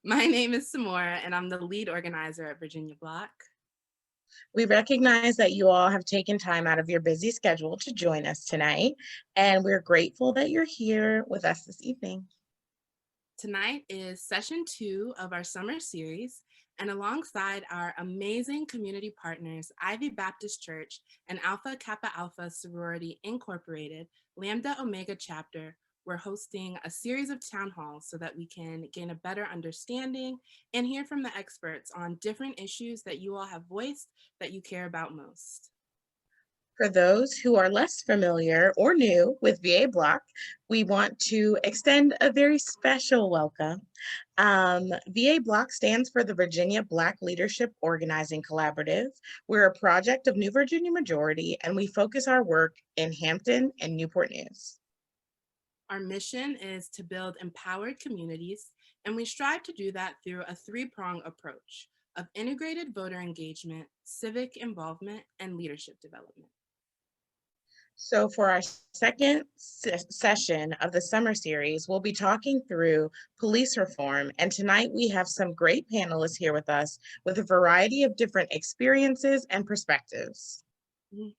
My name is Samora, and I'm the lead organizer at Virginia BLOC. We recognize that you all have taken time out of your busy schedule to join us tonight, and we're grateful that you're here with us this evening. Tonight is session 2 of our summer series, and alongside our amazing community partners, Ivy Baptist Church and Alpha Kappa Alpha Sorority Incorporated, Lambda Omega Chapter, we're hosting a series of town halls so that we can gain a better understanding and hear from the experts on different issues that you all have voiced that you care about most. For those who are less familiar or new with VA BLOC, we want to extend a very special welcome. VA BLOC stands for the Virginia Black Leadership Organizing Collaborative. We're a project of New Virginia Majority, and we focus our work in Hampton and Newport News. Our mission is to build empowered communities, and we strive to do that through a three-pronged approach of integrated voter engagement, civic involvement, and leadership development. So for our second session of the summer series, we'll be talking through police reform. And tonight we have some great panelists here with us with a variety of different experiences and perspectives.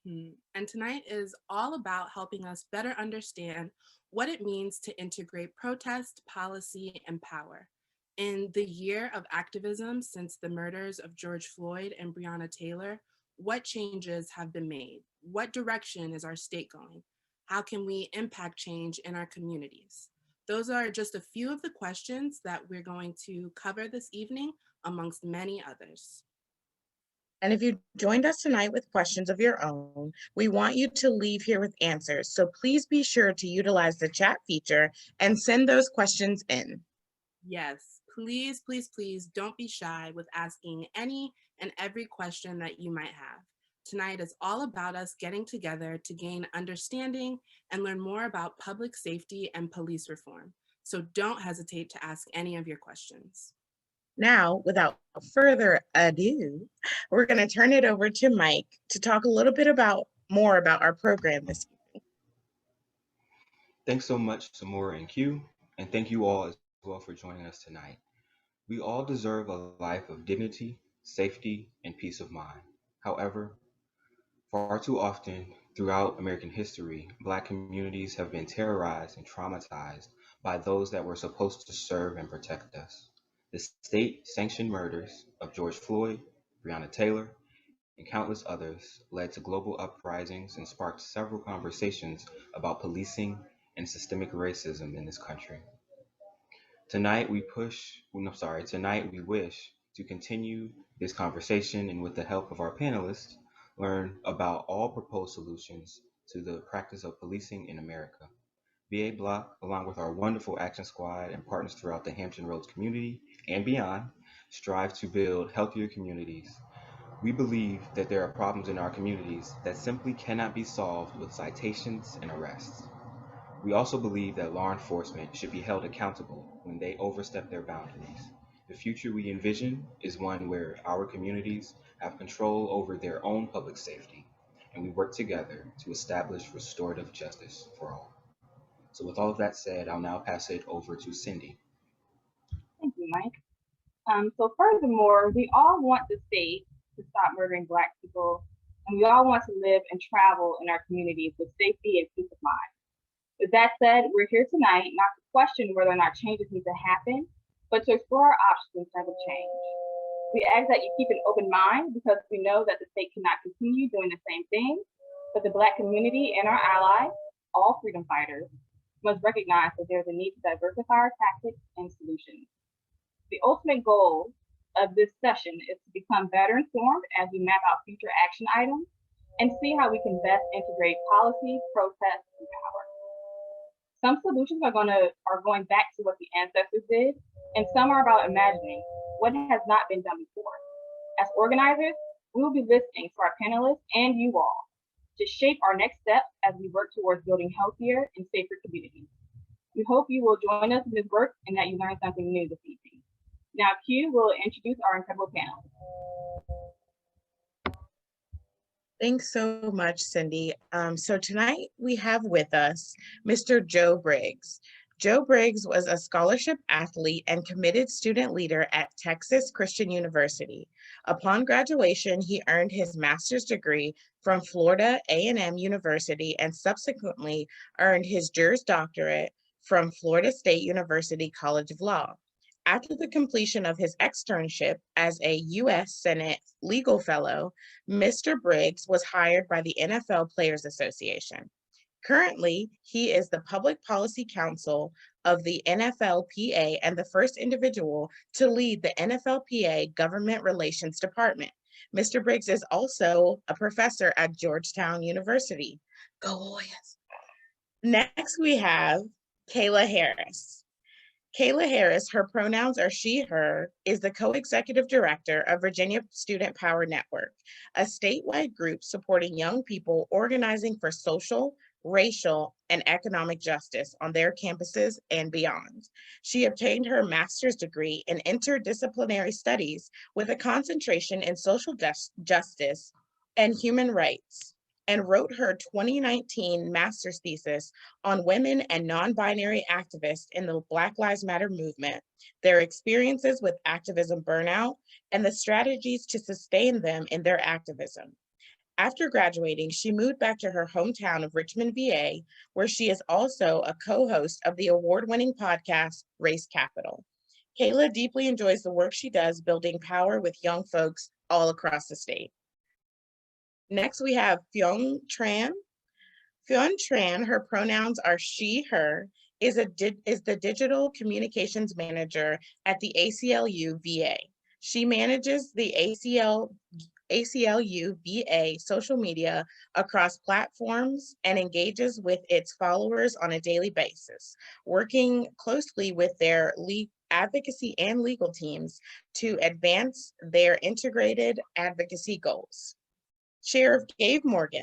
And tonight is all about helping us better understand what it means to integrate protest, policy, and power. In the year of activism since the murders of George Floyd and Breonna Taylor, what changes have been made? What direction is our state going? How can we impact change in our communities? Those are just a few of the questions that we're going to cover this evening, amongst many others. And if you joined us tonight with questions of your own, we want you to leave here with answers. So please be sure to utilize the chat feature and send those questions in. Yes, please, please, please don't be shy with asking any and every question that you might have. Tonight is all about us getting together to gain understanding and learn more about public safety and police reform. So don't hesitate to ask any of your questions. Now, without further ado, we're going to turn it over to Mike to talk a little bit more about our program this evening. Thanks so much, Samora and Q, and thank you all as well for joining us tonight. We all deserve a life of dignity, safety, and peace of mind. However, far too often throughout American history, Black communities have been terrorized and traumatized by those that were supposed to serve and protect us. The state-sanctioned murders of George Floyd, Breonna Taylor, and countless others led to global uprisings and sparked several conversations about policing and systemic racism in this country. Tonight we wish to continue this conversation and with the help of our panelists, learn about all proposed solutions to the practice of policing in America. VA Block, along with our wonderful action squad and partners throughout the Hampton Roads community and beyond, strive to build healthier communities. We believe that there are problems in our communities that simply cannot be solved with citations and arrests. We also believe that law enforcement should be held accountable when they overstep their boundaries. The future we envision is one where our communities have control over their own public safety, and we work together to establish restorative justice for all. So with all of that said, I'll now pass it over to Cindy. Thank you, Mike. So furthermore, we all want the state to stop murdering Black people, and we all want to live and travel in our communities with safety and peace of mind. With that said, we're here tonight not to question whether or not changes need to happen, but to explore our options in terms of change. We ask that you keep an open mind because we know that the state cannot continue doing the same thing, but the Black community and our allies, all freedom fighters, must recognize that there's a need to diversify our tactics and solutions. The ultimate goal of this session is to become better informed as we map out future action items and see how we can best integrate policy, protest, and power. Some solutions are going back to what the ancestors did, and some are about imagining what has not been done before. As organizers, we will be listening to our panelists and you all to shape our next steps as we work towards building healthier and safer communities. We hope you will join us in this work and that you learned something new this evening. Now Q will introduce our incredible panelists. Thanks so much, Cindy. So tonight we have with us Mr. Joe Briggs. Joe Briggs was a scholarship athlete and committed student leader at Texas Christian University. Upon graduation, he earned his master's degree from Florida A&M University and subsequently earned his Juris Doctorate from Florida State University College of Law. After the completion of his externship as a U.S. Senate legal fellow, Mr. Briggs was hired by the NFL Players Association. Currently, he is the Public Policy Counsel of the NFLPA and the first individual to lead the NFLPA Government Relations Department. Mr. Briggs is also a professor at Georgetown University. Go Warriors! Next, we have Kayla Harris. Kayla Harris, her pronouns are she, her, is the co-executive director of Virginia Student Power Network, a statewide group supporting young people organizing for social, racial, and economic justice on their campuses and beyond. She obtained her master's degree in interdisciplinary studies with a concentration in social justice and human rights, and wrote her 2019 master's thesis on women and non-binary activists in the Black Lives Matter movement, their experiences with activism burnout, and the strategies to sustain them in their activism. After graduating, she moved back to her hometown of Richmond, VA, where she is also a co-host of the award-winning podcast, Race Capital. Kayla deeply enjoys the work she does building power with young folks all across the state. Next, we have Phuong Tran. Phuong Tran, her pronouns are she, her, is the digital communications manager at the ACLU VA. She manages the ACLU VA social media across platforms and engages with its followers on a daily basis, working closely with their advocacy and legal teams to advance their integrated advocacy goals. Sheriff Gabe Morgan.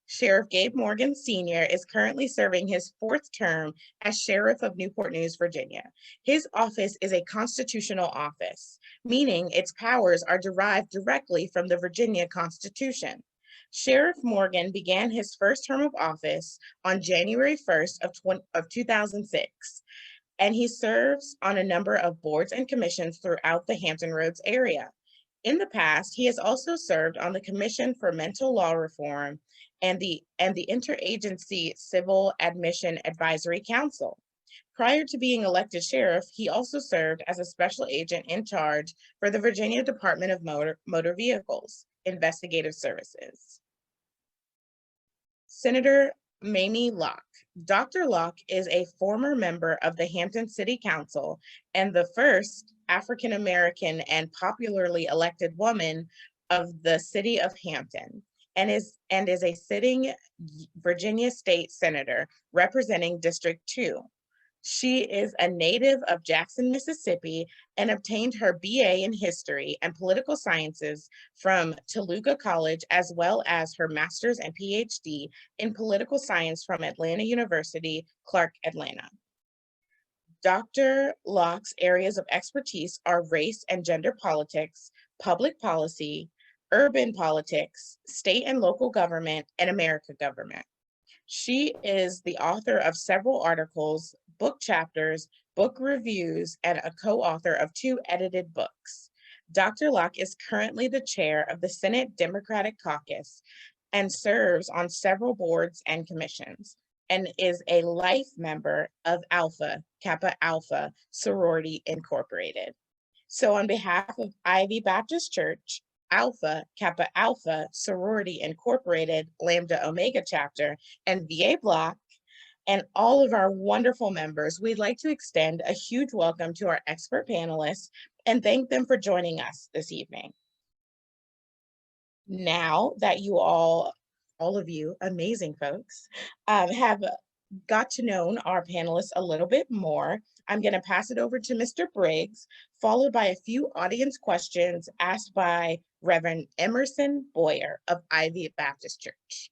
Sheriff Gabe Morgan Sr. is currently serving his 4th term as Sheriff of Newport News, Virginia. His office is a constitutional office, meaning its powers are derived directly from the Virginia Constitution. Sheriff Morgan began his first term of office on January 1st of 2006, and he serves on a number of boards and commissions throughout the Hampton Roads area. In the past, he has also served on the Commission for Mental Law Reform and the Interagency Civil Admission Advisory Council. Prior to being elected sheriff, he also served as a special agent in charge for the Virginia Department of Motor Vehicles, Investigative Services. Senator Mamie Locke. Dr. Locke is a former member of the Hampton City Council and the first African-American and popularly elected woman of the city of Hampton, and is a sitting Virginia State Senator representing District 2. She is a native of Jackson, Mississippi, and obtained her BA in History and Political Sciences from Toluca College, as well as her master's and PhD in Political Science from Atlanta University, Clark, Atlanta. Dr. Locke's areas of expertise are race and gender politics, public policy, urban politics, state and local government, and American government. She is the author of several articles, book chapters, book reviews, and a co-author of 2 edited books. Dr. Locke is currently the chair of the Senate Democratic Caucus and serves on several boards and commissions, and is a life member of Alpha Kappa Alpha Sorority Incorporated. So on behalf of Ivy Baptist Church, Alpha Kappa Alpha Sorority Incorporated, Lambda Omega Chapter, and VA BLOC, and all of our wonderful members, we'd like to extend a huge welcome to our expert panelists and thank them for joining us this evening. Now that you all of you amazing folks have got to know our panelists a little bit more, I'm going to pass it over to Mr. Briggs, followed by a few audience questions asked by Reverend Emerson Boyer of Ivy Baptist Church.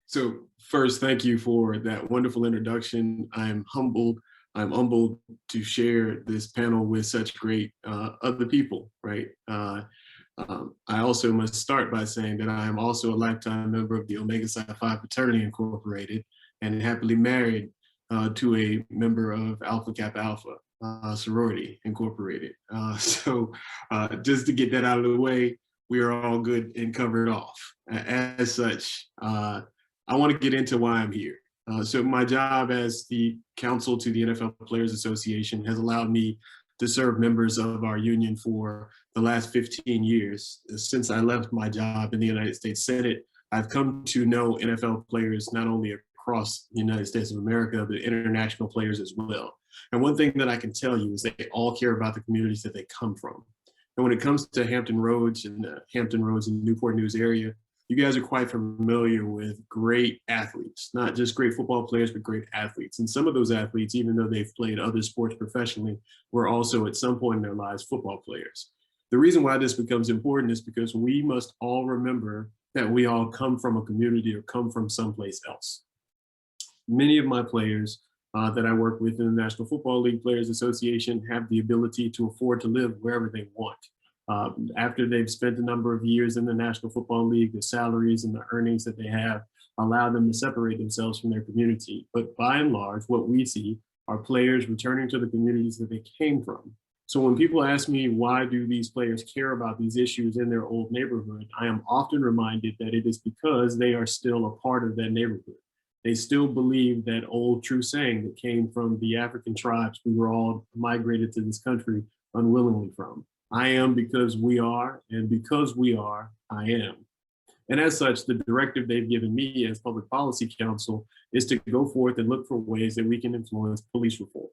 So first, thank you for that wonderful introduction. I'm humbled to share this panel with such great other people, right? I also must start by saying that I am also a lifetime member of the Omega Psi Phi Fraternity Incorporated and happily married to a member of Alpha Kappa Alpha Sorority Incorporated. So just to get that out of the way, we are all good and covered off. As such, I want to get into why I'm here. So my job as the counsel to the NFL Players Association has allowed me to serve members of our union for the last 15 years. Since I left my job in the United States Senate, I've come to know NFL players not only across the United States of America, but international players as well. And one thing that I can tell you is they all care about the communities that they come from. And when it comes to Hampton Roads and Newport News area, you guys are quite familiar with great athletes, not just great football players, but great athletes. And some of those athletes, even though they've played other sports professionally, were also at some point in their lives football players. The reason why this becomes important is because we must all remember that we all come from a community or come from someplace else. Many of my players that I work with in the National Football League Players Association have the ability to afford to live wherever they want. After they've spent a number of years in the National Football League, the salaries and the earnings that they have allow them to separate themselves from their community. But by and large, what we see are players returning to the communities that they came from. So when people ask me, why do these players care about these issues in their old neighborhood, I am often reminded that it is because they are still a part of that neighborhood. They still believe that old true saying that came from the African tribes we were all migrated to this country unwillingly from. I am because we are, and because we are, I am. And as such, the directive they've given me as public policy counsel is to go forth and look for ways that we can influence police reform.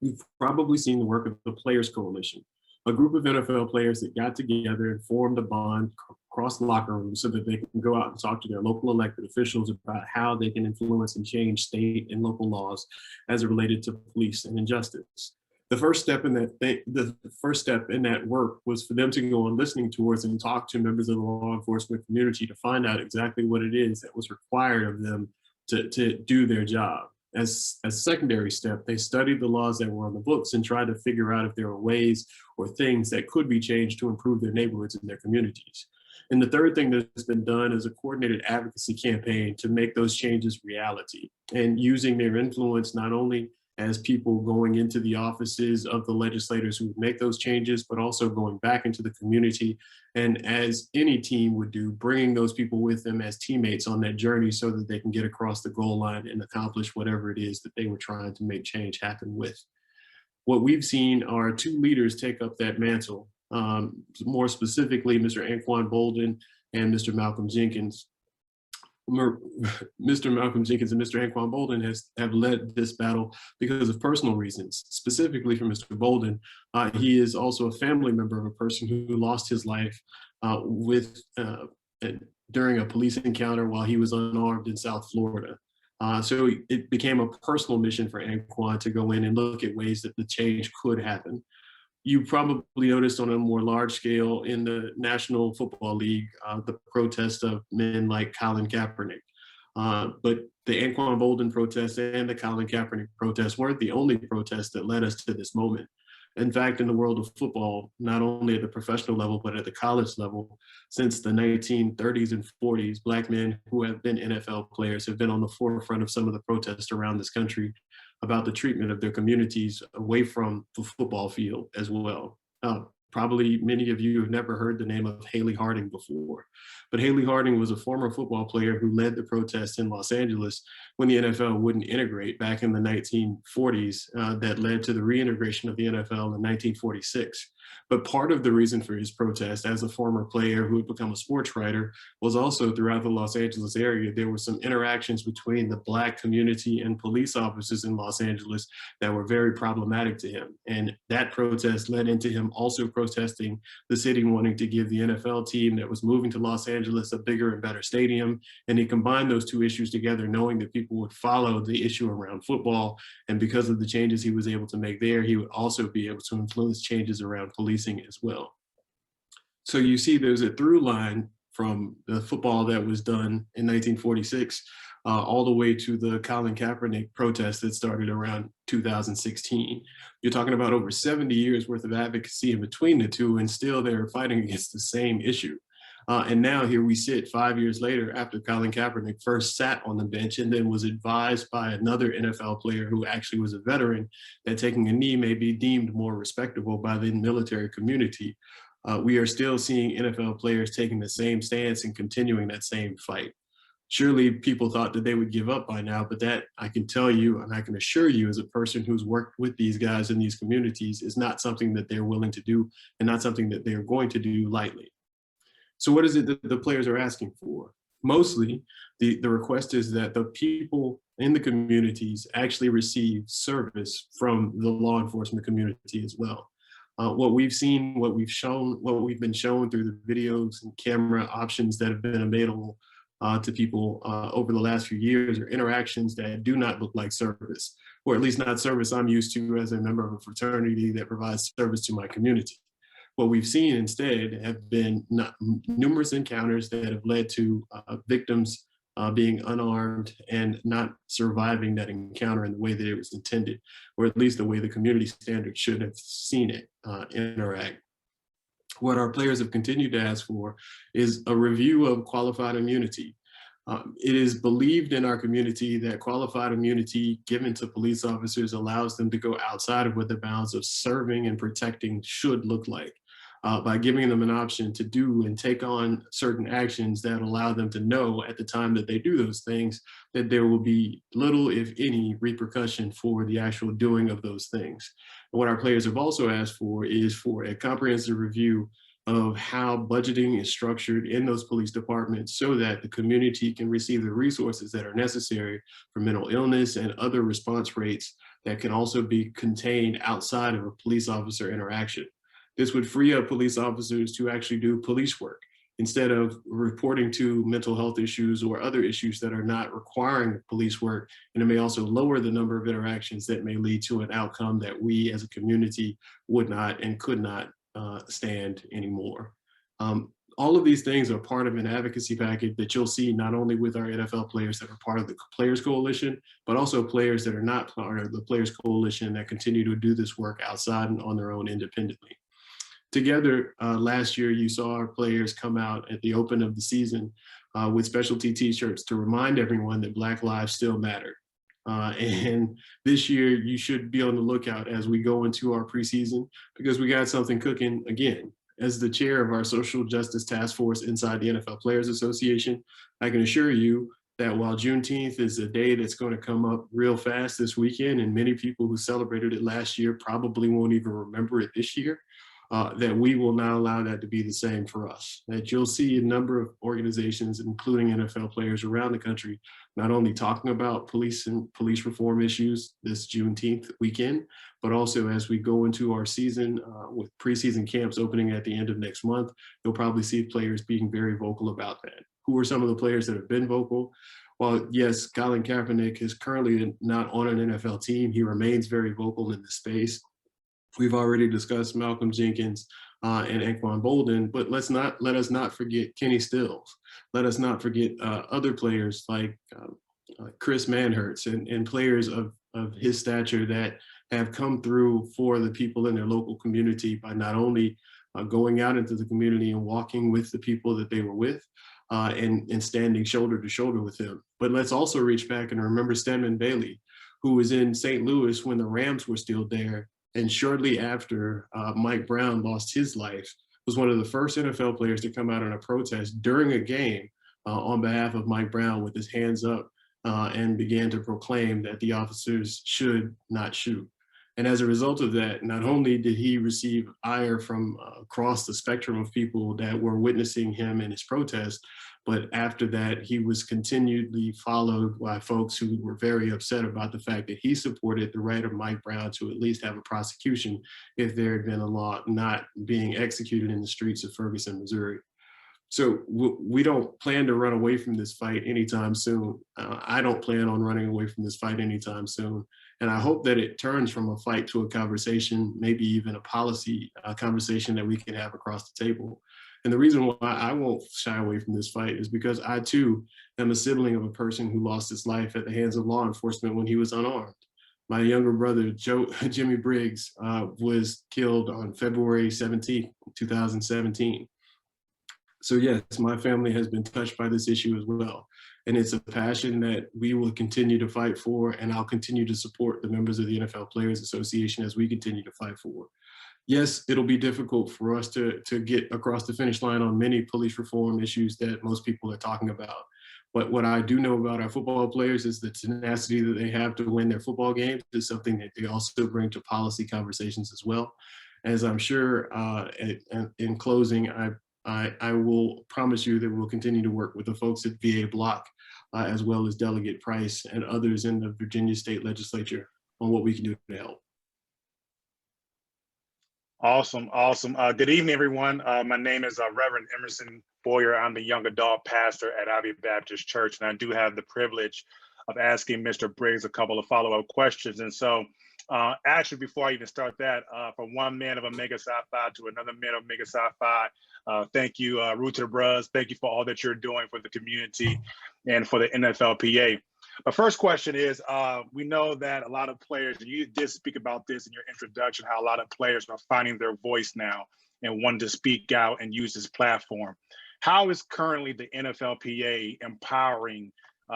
You've probably seen the work of the Players Coalition, a group of NFL players that got together and formed a bond across locker rooms so that they can go out and talk to their local elected officials about how they can influence and change state and local laws as it related to police and injustice. The first step in that work was for them to go on listening tours and talk to members of the law enforcement community to find out exactly what it is that was required of them to do their job. As a secondary step, they studied the laws that were on the books and tried to figure out if there were ways or things that could be changed to improve their neighborhoods and their communities. And the third thing that's been done is a coordinated advocacy campaign to make those changes reality and using their influence not only as people going into the offices of the legislators who would make those changes, but also going back into the community. And as any team would do, bringing those people with them as teammates on that journey so that they can get across the goal line and accomplish whatever it is that they were trying to make change happen with. What we've seen are two leaders take up that mantle, more specifically, Mr. Anquan Bolden and Mr. Malcolm Jenkins. Mr. Malcolm Jenkins and Mr. Anquan Bolden have led this battle because of personal reasons. Specifically for Mr. Bolden, he is also a family member of a person who lost his life during a police encounter while he was unarmed in South Florida. So it became a personal mission for Anquan to go in and look at ways that the change could happen. You probably noticed on a more large scale in the National Football League, the protest of men like Colin Kaepernick. But the Anquan Bolden protest and the Colin Kaepernick protest weren't the only protests that led us to this moment. In fact, in the world of football, not only at the professional level, but at the college level, since the 1930s and 40s, Black men who have been NFL players have been on the forefront of some of the protests around this country about the treatment of their communities away from the football field as well. Probably many of you have never heard the name of Haley Harding before, but Haley Harding was a former football player who led the protests in Los Angeles when the NFL wouldn't integrate back in the 1940s that led to the reintegration of the NFL in 1946. But part of the reason for his protest as a former player who had become a sports writer was also throughout the Los Angeles area, there were some interactions between the Black community and police officers in Los Angeles that were very problematic to him. And that protest led into him also protesting the city wanting to give the NFL team that was moving to Los Angeles a bigger and better stadium. And he combined those two issues together, knowing that people would follow the issue around football. And because of the changes he was able to make there, he would also be able to influence changes around policing as well. So you see there's a through line from the football that was done in 1946 all the way to the Colin Kaepernick protest that started around 2016. You're talking about over 70 years worth of advocacy in between the two, and still they're fighting against the same issue. And now here we sit 5 years later after Colin Kaepernick first sat on the bench and then was advised by another NFL player who actually was a veteran that taking a knee may be deemed more respectable by the military community. We are still seeing NFL players taking the same stance and continuing that same fight. Surely people thought that they would give up by now, but that I can tell you and I can assure you as a person who's worked with these guys in these communities is not something that they're willing to do and not something that they're going to do lightly. So what is it that the players are asking for? Mostly, the request is that the people in the communities actually receive service from the law enforcement community as well. What we've seen, what we've been shown through the videos and camera options that have been available to people over the last few years are interactions that do not look like service, or at least not service I'm used to as a member of a fraternity that provides service to my community. What we've seen instead have been numerous encounters that have led to victims being unarmed and not surviving that encounter in the way that it was intended, or at least the way the community standard should have seen it interact. What our players have continued to ask for is a review of qualified immunity. It is believed in our community that qualified immunity given to police officers allows them to go outside of what the bounds of serving and protecting should look like. By giving them an option to do and take on certain actions that allow them to know at the time that they do those things that there will be little, if any, repercussion for the actual doing of those things. And what our players have also asked for is for a comprehensive review of how budgeting is structured in those police departments so that the community can receive the resources that are necessary for mental illness and other response rates that can also be contained outside of a police officer interaction. This would free up police officers to actually do police work instead of reporting to mental health issues or other issues that are not requiring police work. And it may also lower the number of interactions that may lead to an outcome that we as a community would not and could not stand anymore. All of these things are part of an advocacy package that you'll see not only with our NFL players that are part of the Players Coalition, but also players that are not part of the Players Coalition that continue to do this work outside and on their own independently. Together, last year, you saw our players come out at the open of the season with specialty t-shirts to remind everyone that Black lives still matter. And this year, you should be on the lookout as we go into our preseason because we got something cooking again. As the chair of our social justice task force inside the NFL Players Association, I can assure you that while Juneteenth is a day that's going to come up real fast this weekend, and many people who celebrated it last year probably won't even remember it this year, that we will not allow that to be the same for us. That you'll see a number of organizations, including NFL players around the country, not only talking about police and police reform issues this Juneteenth weekend, but also as we go into our season with preseason camps opening at the end of next month, you'll probably see players being very vocal about that. Who are some of the players that have been vocal? Well, yes, Colin Kaepernick is currently not on an NFL team. He remains very vocal in the space. We've already discussed Malcolm Jenkins and Anquan Bolden, but let us not forget Kenny Stills. Let us not forget other players like Chris Manhertz and players of his stature that have come through for the people in their local community by not only going out into the community and walking with the people that they were with and standing shoulder to shoulder with them. But let's also reach back and remember Stedman Bailey, who was in St. Louis when the Rams were still there. And shortly after Mike Brown lost his life, was one of the first NFL players to come out on a protest during a game on behalf of Mike Brown with his hands up and began to proclaim that the officers should not shoot. And as a result of that, not only did he receive ire from across the spectrum of people that were witnessing him in his protest, but after that, he was continually followed by folks who were very upset about the fact that he supported the right of Mike Brown to at least have a prosecution if there had been a law not being executed in the streets of Ferguson, Missouri. So we don't plan to run away from this fight anytime soon. I don't plan on running away from this fight anytime soon. And I hope that it turns from a fight to a conversation, maybe even a policy conversation that we can have across the table. And the reason why I won't shy away from this fight is because I too am a sibling of a person who lost his life at the hands of law enforcement when he was unarmed. My younger brother, Jimmy Briggs, was killed on February 17th, 2017. So yes, my family has been touched by this issue as well. And it's a passion that we will continue to fight for, and I'll continue to support the members of the NFL Players Association as we continue to fight for. Yes, it'll be difficult for us to get across the finish line on many police reform issues that most people are talking about. But what I do know about our football players is the tenacity that they have to win their football games is something that they also bring to policy conversations as well. As I'm sure in closing, I will promise you that we'll continue to work with the folks at VA BLOC, as well as Delegate Price and others in the Virginia State Legislature on what we can do to help. Awesome, awesome. Good evening, everyone. My name is Reverend Emerson Boyer. I'm the young adult pastor at Ivy Baptist Church, and I do have the privilege of asking Mr. Briggs a couple of follow-up questions. And so, actually, before I even start that, from one man of Omega Psi Phi to another man of Omega Psi Phi, thank you, Root to the Bros. Thank you for all that you're doing for the community and for the NFLPA. My first question is, we know that a lot of players, and you did speak about this in your introduction, how a lot of players are finding their voice now and wanting to speak out and use this platform. How is currently the NFLPA empowering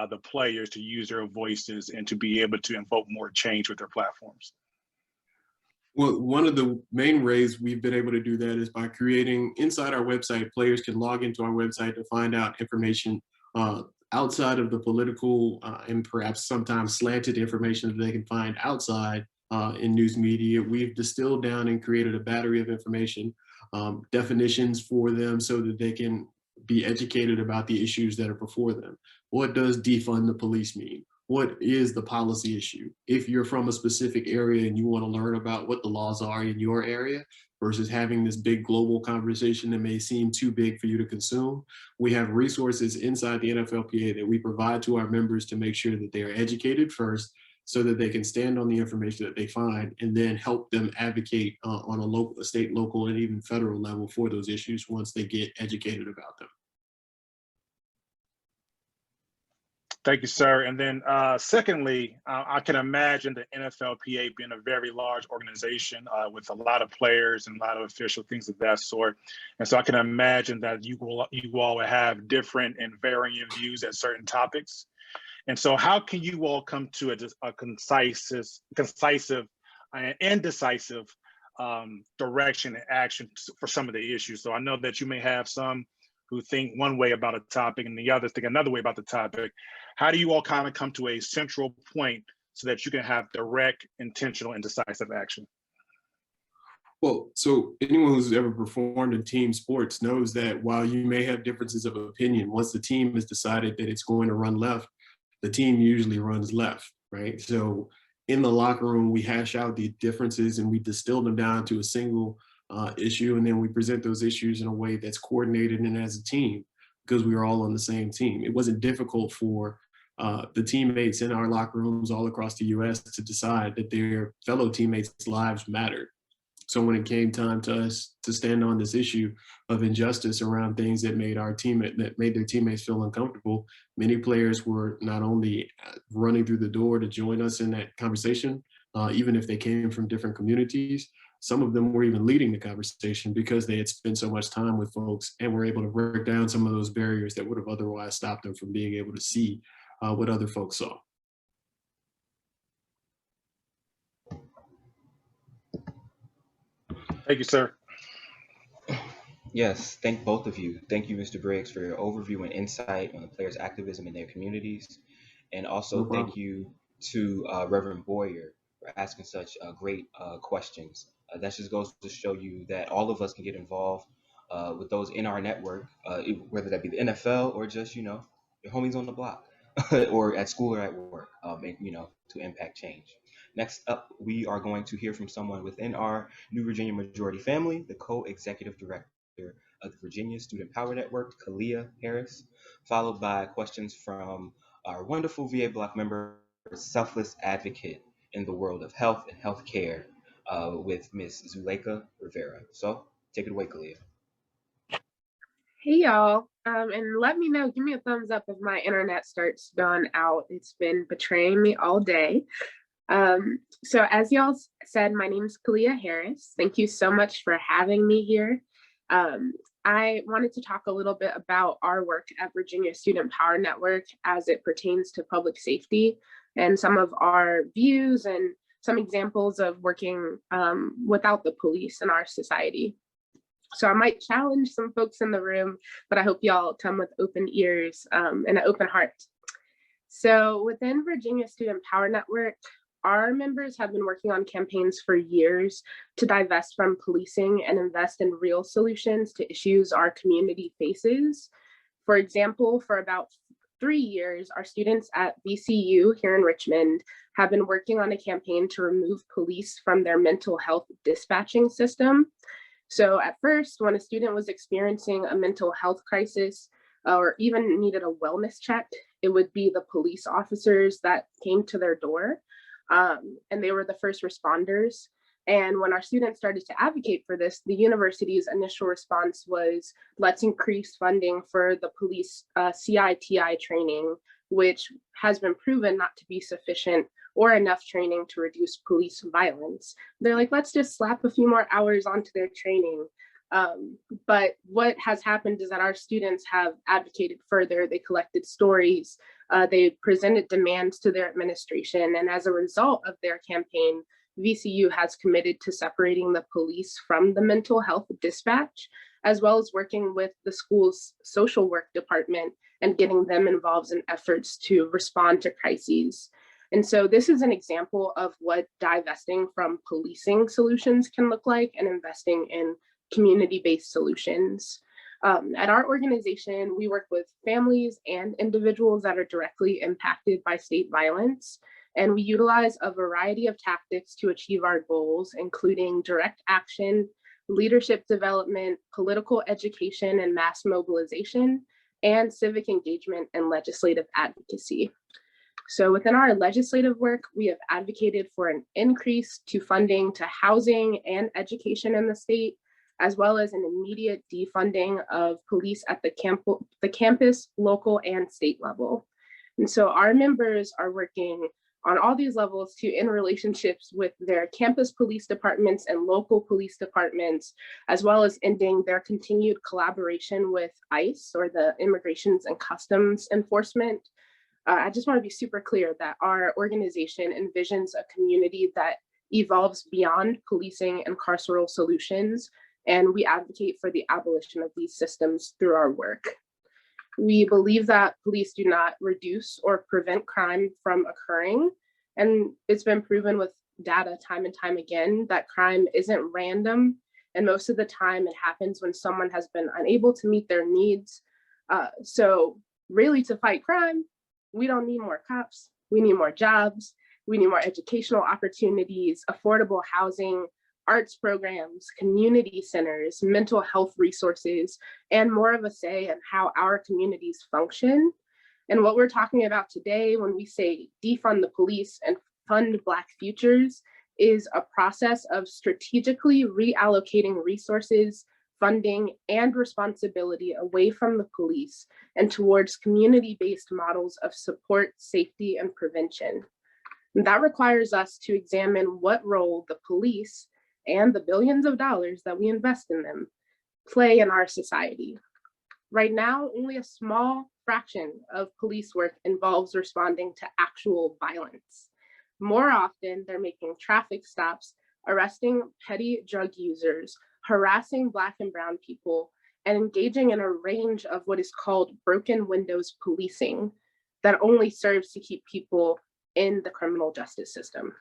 the players to use their voices and to be able to invoke more change with their platforms? Well, one of the main ways we've been able to do that is by creating inside our website, players can log into our website to find out information outside of the political and perhaps sometimes slanted information that they can find outside in news media. We've distilled down and created a battery of information, definitions for them so that they can be educated about the issues that are before them. What does defund the police mean? What is the policy issue? If you're from a specific area and you want to learn about what the laws are in your area versus having this big global conversation that may seem too big for you to consume, we have resources inside the NFLPA that we provide to our members to make sure that they are educated first so that they can stand on the information that they find and then help them advocate on a local, a state, local, and even federal level for those issues once they get educated about them. Thank you, sir. And then secondly, I can imagine the NFLPA being a very large organization with a lot of players and a lot of official things of that sort. And so I can imagine that you all will have different and varying views at certain topics. And so how can you all come to a concisive and decisive direction and action for some of the issues? So I know that you may have some who think one way about a topic and the others think another way about the topic. How do you all kind of come to a central point so that you can have direct, intentional, and decisive action? Well, so anyone who's ever performed in team sports knows that while you may have differences of opinion, once the team has decided that it's going to run left, the team usually runs left, right? So in the locker room, we hash out the differences and we distill them down to a single issue, and then we present those issues in a way that's coordinated and as a team because we were all on the same team. It wasn't difficult for the teammates in our locker rooms all across the US to decide that their fellow teammates' lives mattered. So when it came time to us to stand on this issue of injustice around things that made their teammates feel uncomfortable, many players were not only running through the door to join us in that conversation, even if they came from different communities. Some of them were even leading the conversation because they had spent so much time with folks and were able to break down some of those barriers that would have otherwise stopped them from being able to see what other folks saw. Thank you, sir. Yes, thank both of you. Thank you, Mr. Briggs, for your overview and insight on the players' activism in their communities. And also thank you to Reverend Boyer for asking such great questions. That just goes to show you that all of us can get involved with those in our network, whether that be the NFL or just, your homies on the block or at school or at work, and, to impact change. Next up, we are going to hear from someone within our New Virginia Majority family, the co-executive director of the Virginia Student Power Network, Kalia Harris, followed by questions from our wonderful VA BLOC member, selfless advocate in the world of health and healthcare, with Ms. Zuleika Rivera. So take it away, Kalia. Hey y'all, and let me know, give me a thumbs up if my internet starts going out. It's been betraying me all day. So as y'all said, my name is Kalia Harris. Thank you so much for having me here. I wanted to talk a little bit about our work at Virginia Student Power Network as it pertains to public safety and some of our views and some examples of working without the police in our society. So I might challenge some folks in the room, but I hope y'all come with open ears and an open heart. So within Virginia Student Power Network, our members have been working on campaigns for years to divest from policing and invest in real solutions to issues our community faces. For example, for about 3 years, our students at VCU here in Richmond have been working on a campaign to remove police from their mental health dispatching system. So at first, when a student was experiencing a mental health crisis or even needed a wellness check, it would be the police officers that came to their door, and they were the first responders. And when our students started to advocate for this, the university's initial response was, let's increase funding for the police CITI training, which has been proven not to be sufficient or enough training to reduce police violence. They're like, let's just slap a few more hours onto their training. But what has happened is that our students have advocated further. They collected stories, they presented demands to their administration, and as a result of their campaign, VCU has committed to separating the police from the mental health dispatch, as well as working with the school's social work department and getting them involved in efforts to respond to crises. And so this is an example of what divesting from policing solutions can look like and investing in community-based solutions. At our organization, we work with families and individuals that are directly impacted by state violence, and we utilize a variety of tactics to achieve our goals, including direct action, leadership development, political education and mass mobilization, and civic engagement and legislative advocacy. So within our legislative work, we have advocated for an increase to funding to housing and education in the state, as well as an immediate defunding of police at the campus, local, and state level. And so our members are working on all these levels to end relationships with their campus police departments and local police departments, as well as ending their continued collaboration with ICE, or the Immigrations and Customs Enforcement. I just want to be super clear that our organization envisions a community that evolves beyond policing and carceral solutions, and we advocate for the abolition of these systems through our work. We believe that police do not reduce or prevent crime from occurring, and it's been proven with data time and time again that crime isn't random, and most of the time it happens when someone has been unable to meet their needs. So really, to fight crime, we don't need more cops, we need more jobs, we need more educational opportunities, affordable housing, arts programs, community centers, mental health resources, and more of a say in how our communities function. And what we're talking about today when we say defund the police and fund Black futures is a process of strategically reallocating resources, funding, and responsibility away from the police and towards community-based models of support, safety, and prevention. And that requires us to examine what role the police and the billions of dollars that we invest in them play in our society. Right now, only a small fraction of police work involves responding to actual violence. More often, they're making traffic stops, arresting petty drug users, harassing Black and brown people, and engaging in a range of what is called broken windows policing that only serves to keep people in the criminal justice system.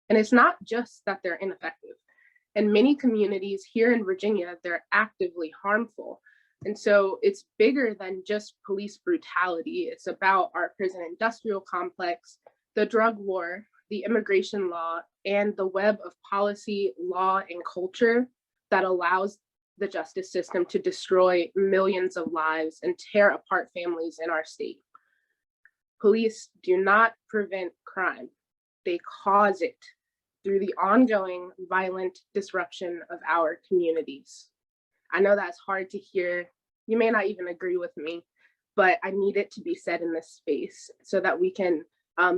And it's not just that they're ineffective. In many communities here in Virginia, they're actively harmful. And so it's bigger than just police brutality. It's about our prison industrial complex, the drug war, the immigration law, and the web of policy, law, and culture that allows the justice system to destroy millions of lives and tear apart families in our state. Police do not prevent crime. They cause it through the ongoing violent disruption of our communities. I know that's hard to hear You may not even agree with me, but I need it to be said in this space so that we can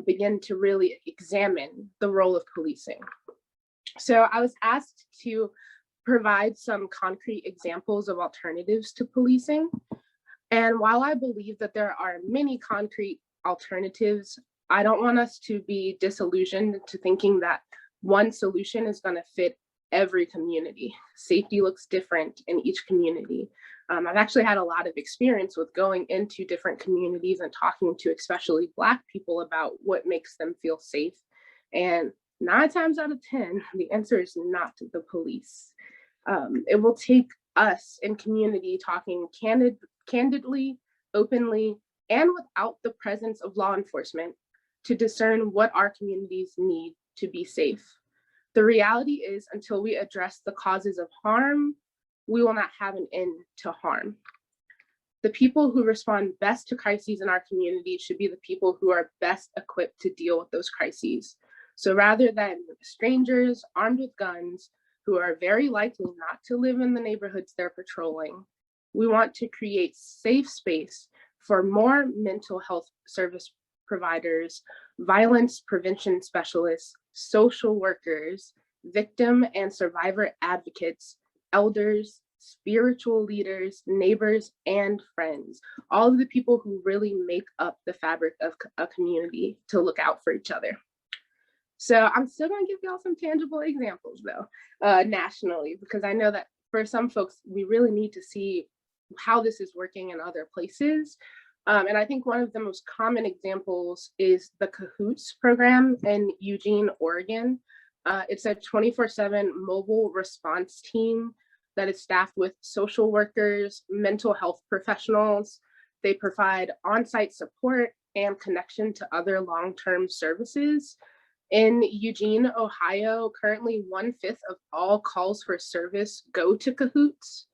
begin to really examine the role of policing. So I was asked to provide some concrete examples of alternatives to policing. And while I believe that there are many concrete alternatives, I don't want us to be disillusioned to thinking that one solution is going to fit every community. Safety looks different in each community. I've actually had a lot of experience with going into different communities and talking to especially Black people about what makes them feel safe. And 9 times out of 10, the answer is not the police. It will take us in community talking candidly, openly, and without the presence of law enforcement to discern what our communities need to be safe. The reality is, until we address the causes of harm, we will not have an end to harm. The people who respond best to crises in our community should be the people who are best equipped to deal with those crises. So rather than strangers armed with guns who are very likely not to live in the neighborhoods they're patrolling, we want to create safe space for more mental health service providers, violence prevention specialists, social workers, victim and survivor advocates, elders, spiritual leaders, neighbors, and friends, all of the people who really make up the fabric of a community to look out for each other. So I'm still gonna give y'all some tangible examples though, nationally, because I know that for some folks, we really need to see how this is working in other places. And I think one of the most common examples is the CAHOOTS program in Eugene, Oregon. It's a 24/7 mobile response team that is staffed with social workers, mental health professionals. They provide on-site support and connection to other long-term services. In Eugene, Ohio, currently 1/5 of all calls for service go to CAHOOTS.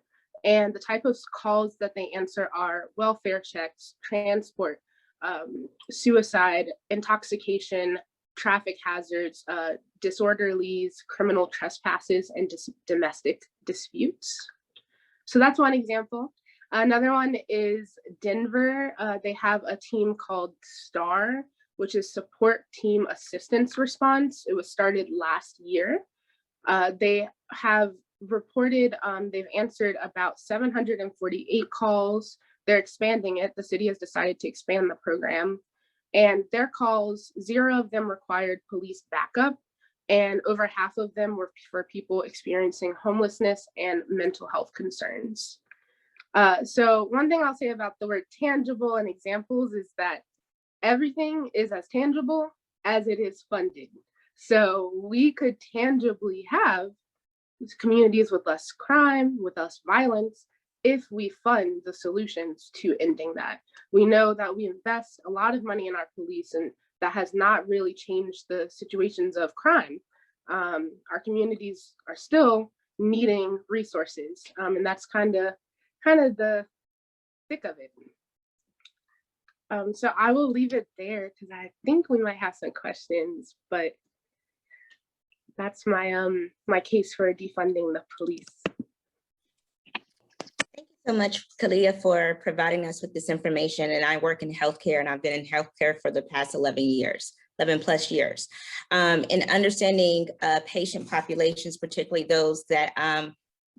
And the type of calls that they answer are welfare checks, transport, suicide, intoxication, traffic hazards, disorderlies, criminal trespasses, and domestic disputes. So that's one example. Another one is Denver. They have a team called STAR, which is Support Team Assistance Response. It was started last year. They have reported, they've answered about 748 calls. They're expanding it. The city has decided to expand the program. And their calls, 0 of them required police backup, and over half of them were for people experiencing homelessness and mental health concerns. So one thing I'll say about the word tangible and examples is that everything is as tangible as it is funded. So we could tangibly have communities with less crime, with less violence, if we fund the solutions to ending that. We know that we invest a lot of money in our police, and that has not really changed the situations of crime. Our communities are still needing resources, and that's kind of the thick of it. So I will leave it there because I think we might have some questions, but that's my my case for defunding the police. Thank you so much, Kalia, for providing us with this information. And I work in healthcare, and I've been in healthcare for the past 11 plus years. In understanding patient populations, particularly those that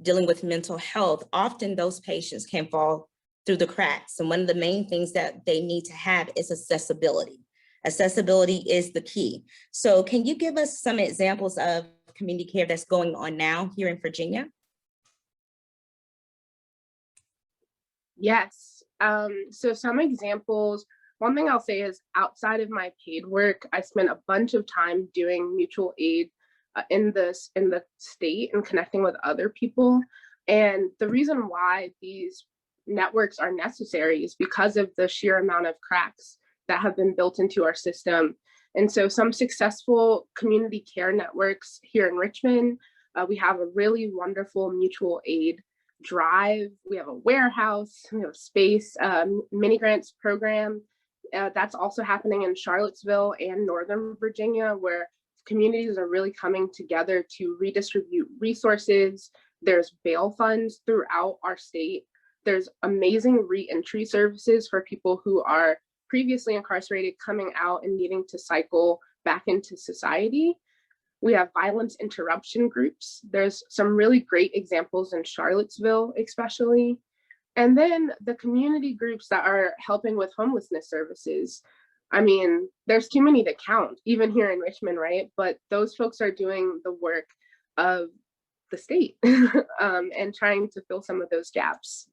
dealing with mental health, often those patients can fall through the cracks. And one of the main things that they need to have is accessibility. Accessibility is the key. So can you give us some examples of community care that's going on now here in Virginia? Yes, so some examples. One thing I'll say is outside of my paid work, I spent a bunch of time doing mutual aid in the state and connecting with other people. And the reason why these networks are necessary is because of the sheer amount of cracks that have been built into our system. And so some successful community care networks here in Richmond, we have a really wonderful mutual aid drive. We have a warehouse, we have space, mini grants program. That's also happening in Charlottesville and Northern Virginia, where communities are really coming together to redistribute resources. There's bail funds throughout our state. There's amazing reentry services for people who are previously incarcerated, coming out and needing to cycle back into society. We have violence interruption groups. There's some really great examples in Charlottesville, especially. And then the community groups that are helping with homelessness services. I mean, there's too many to count, even here in Richmond, right? But those folks are doing the work of the state and trying to fill some of those gaps.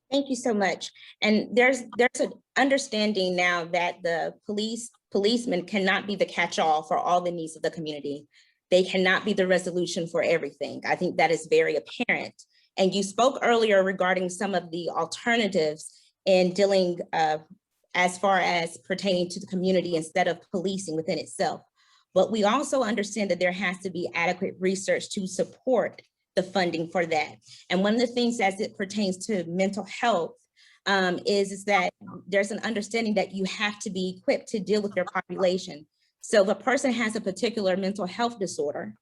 Thank you so much. And there's an understanding now that the policemen cannot be the catch-all for all the needs of the community. They cannot be the resolution for everything. I think that is very apparent. And you spoke earlier regarding some of the alternatives in dealing as far as pertaining to the community instead of policing within itself. But we also understand that there has to be adequate research to support the funding for that. And one of the things as it pertains to mental health is that there's an understanding that you have to be equipped to deal with your population. So if a person has a particular mental health disorder,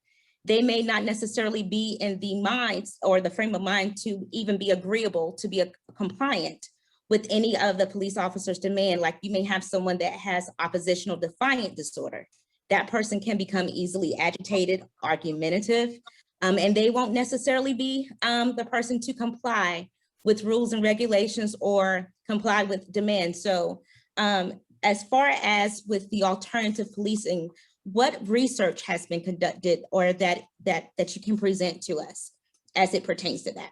they may not necessarily be in the mind or the frame of mind to even be agreeable to be compliant with any of the police officers' demand. Like you may have someone that has oppositional defiant disorder. That person can become easily agitated, argumentative, and they won't necessarily be the person to comply with rules and regulations or comply with demands. So as far as with the alternative policing, what research has been conducted or that you can present to us as it pertains to that?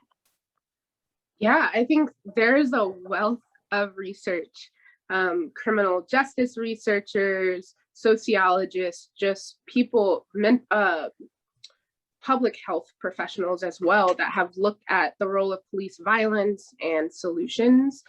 Yeah, I think there's a wealth of research, criminal justice researchers, sociologists, just people, public health professionals as well that have looked at the role of police violence and solutions.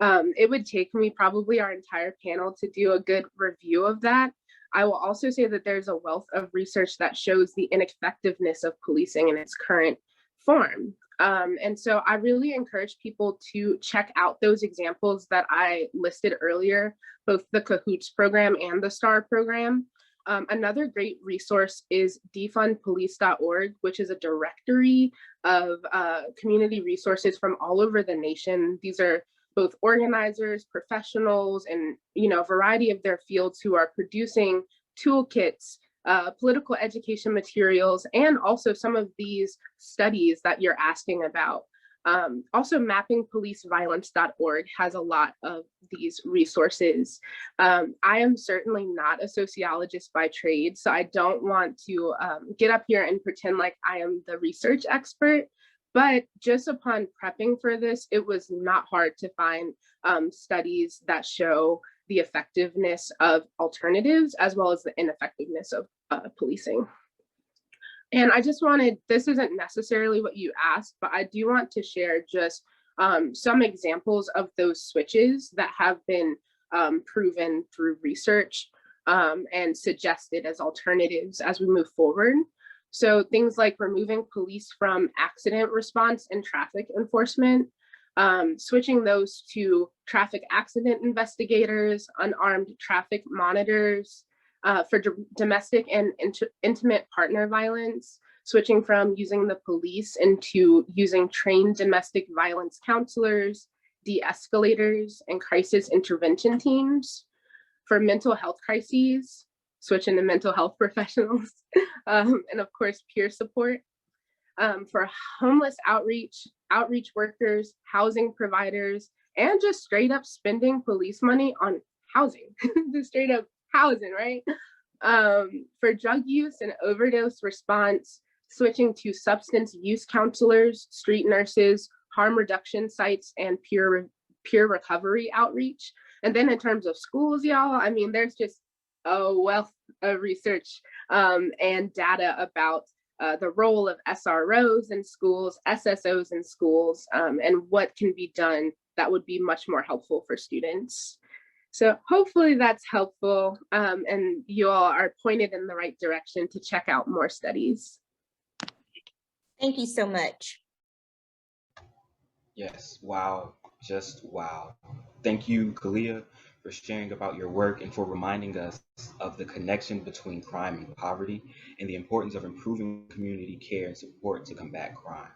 It would take me probably our entire panel to do a good review of that. I will also say that there's a wealth of research that shows the ineffectiveness of policing in its current form. And so I really encourage people to check out those examples that I listed earlier, both the Cahoots program and the STAR program. Another great resource is defundpolice.org, which is a directory of community resources from all over the nation. These are both organizers, professionals, and a variety of their fields who are producing toolkits, political education materials, and also some of these studies that you're asking about. Also, mappingpoliceviolence.org has a lot of these resources. I am certainly not a sociologist by trade, so I don't want to get up here and pretend like I am the research expert. But just upon prepping for this, it was not hard to find studies that show the effectiveness of alternatives as well as the ineffectiveness of policing. And I just wanted, this isn't necessarily what you asked, but I do want to share just some examples of those switches that have been proven through research and suggested as alternatives as we move forward. So things like removing police from accident response and traffic enforcement, switching those to traffic accident investigators, unarmed traffic monitors, for domestic and intimate partner violence, switching from using the police into using trained domestic violence counselors, de-escalators, and crisis intervention teams. For mental health crises, switching to mental health professionals, and of course, peer support. For homeless outreach workers, housing providers, and just straight up spending police money on housing, just straight up housing, right? For drug use and overdose response, switching to substance use counselors, street nurses, harm reduction sites, and peer recovery outreach. And then in terms of schools, y'all, I mean, there's just a wealth of research and data about the role of SROs in schools, SSOs in schools, and what can be done that would be much more helpful for students. So hopefully that's helpful, and you all are pointed in the right direction to check out more studies. Thank you so much. Yes, wow, just wow. Thank you, Kalia, for sharing about your work and for reminding us of the connection between crime and poverty and the importance of improving community care and support to combat crime.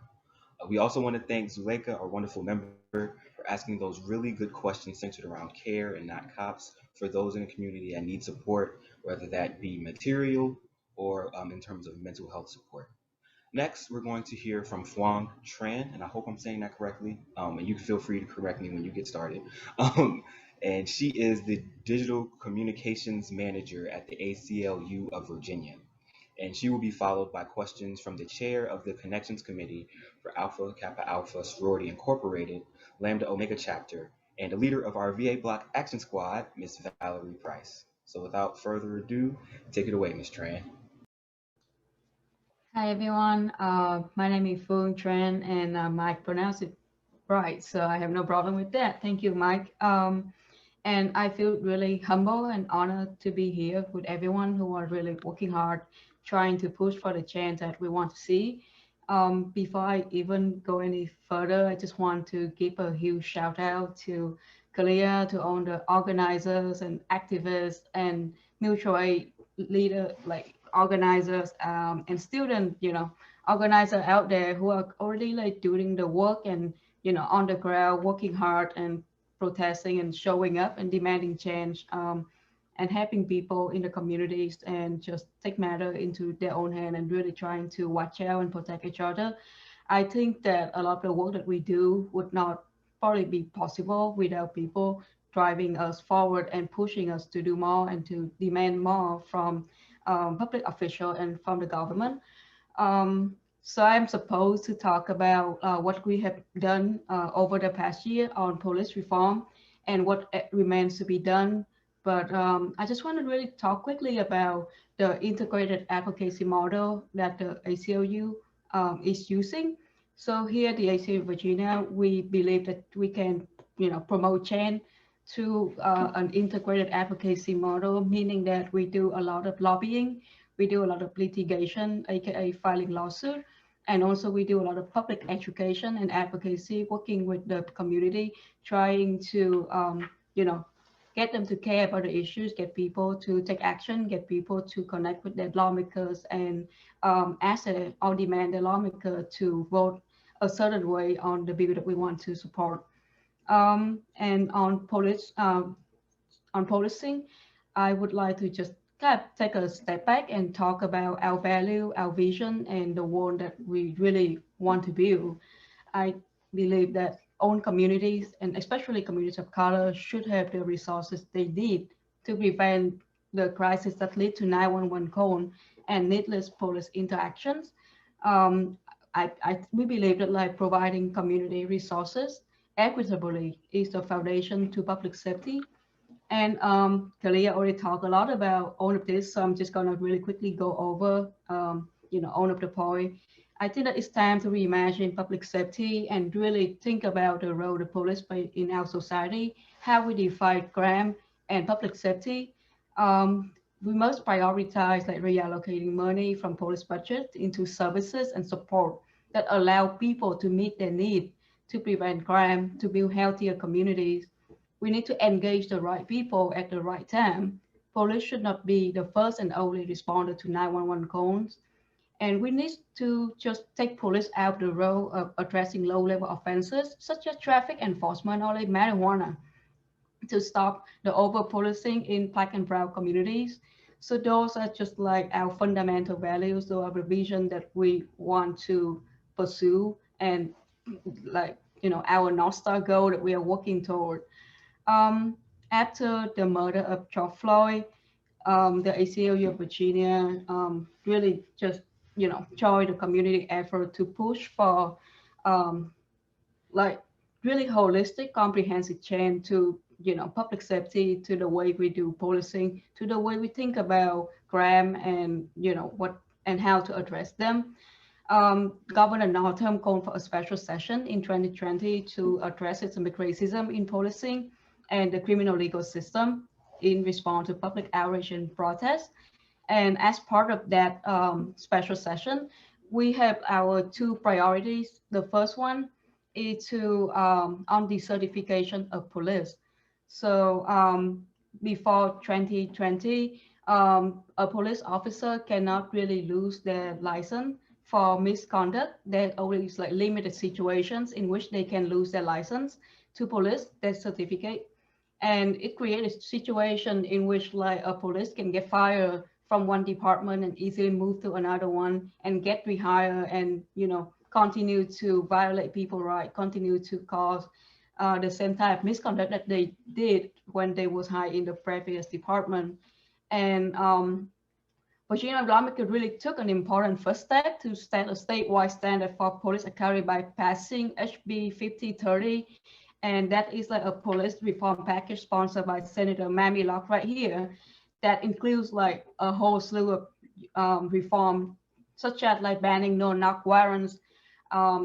We also want to thank Zuleika, our wonderful member, for asking those really good questions centered around care and not cops for those in the community that need support, whether that be material or in terms of mental health support. Next, we're going to hear from Phuong Tran, and I hope I'm saying that correctly. And you can feel free to correct me when you get started. And she is the Digital Communications Manager at the ACLU of Virginia. And she will be followed by questions from the chair of the Connections Committee for Alpha Kappa Alpha Sorority Incorporated, Lambda Omega Chapter, and the leader of our VA Block Action Squad, Miss Valerie Price. So without further ado, take it away, Miss Tran. Hi everyone, my name is Phuong Tran and Mike pronounced it right, so I have no problem with that. Thank you, Mike. And I feel really humble and honored to be here with everyone who are really working hard, trying to push for the change that we want to see. Before I even go any further, I just want to give a huge shout out to Kalia, to all the organizers and activists and mutual aid leader, like organizers and student, organizer out there who are already like doing the work and, on the ground, working hard and protesting and showing up and demanding change, and helping people in the communities and just take matter into their own hand and really trying to watch out and protect each other. I think that a lot of the work that we do would not probably be possible without people driving us forward and pushing us to do more and to demand more from public official and from the government. So I'm supposed to talk about what we have done over the past year on police reform and what remains to be done. But I just want to really talk quickly about the integrated advocacy model that the ACLU is using. So here at the ACLU Virginia, we believe that we can, promote change to an integrated advocacy model, meaning that we do a lot of lobbying, we do a lot of litigation, aka filing lawsuit, and also we do a lot of public education and advocacy, working with the community, trying to, get them to care about the issues, get people to take action, get people to connect with their lawmakers and ask or demand the lawmaker to vote a certain way on the bill that we want to support. And on policing, I would like to just kind of take a step back and talk about our value, our vision, and the world that we really want to build. I believe that own communities, and especially communities of color, should have the resources they need to prevent the crisis that lead to 911 call and needless police interactions. Um, we believe that like providing community resources equitably is the foundation to public safety. And Kalia already talked a lot about all of this, so I'm just gonna really quickly go over, all of the point. I think that it's time to reimagine public safety and really think about the role the police play in our society, how we define crime and public safety. We must prioritize like reallocating money from police budget into services and support that allow people to meet their need to prevent crime, to build healthier communities. We need to engage the right people at the right time. Police should not be the first and only responder to 911 calls. And we need to just take police out of the role of addressing low-level offenses, such as traffic enforcement or like marijuana, to stop the over-policing in Black and Brown communities. So those are just like our fundamental values, or our vision that we want to pursue, and like, our North Star goal that we are working toward. After the murder of George Floyd, the ACLU of Virginia really just, joined the community effort to push for like really holistic, comprehensive change to, public safety, to the way we do policing, to the way we think about crime and, what and how to address them. Governor Northam called for a special session in 2020 to address systemic racism in policing and the criminal legal system in response to public outrage and protest. And as part of that special session, we have our two priorities. The first one is to on the certification of police. So before 2020, a police officer cannot really lose their license for misconduct. There only is like limited situations in which they can lose their license to police, their certificate. And it creates a situation in which like a police can get fired from one department and easily move to another one and get rehired and, you know, continue to violate people's rights, continue to cause the same type of misconduct that they did when they was hired in the previous department. And Virginia lawmakers really took an important first step to set a statewide standard for police academy by passing HB 5030. And that is like a police reform package sponsored by Senator Mamie Locke right here. That includes like a whole slew of reform, such as like banning no-knock warrants,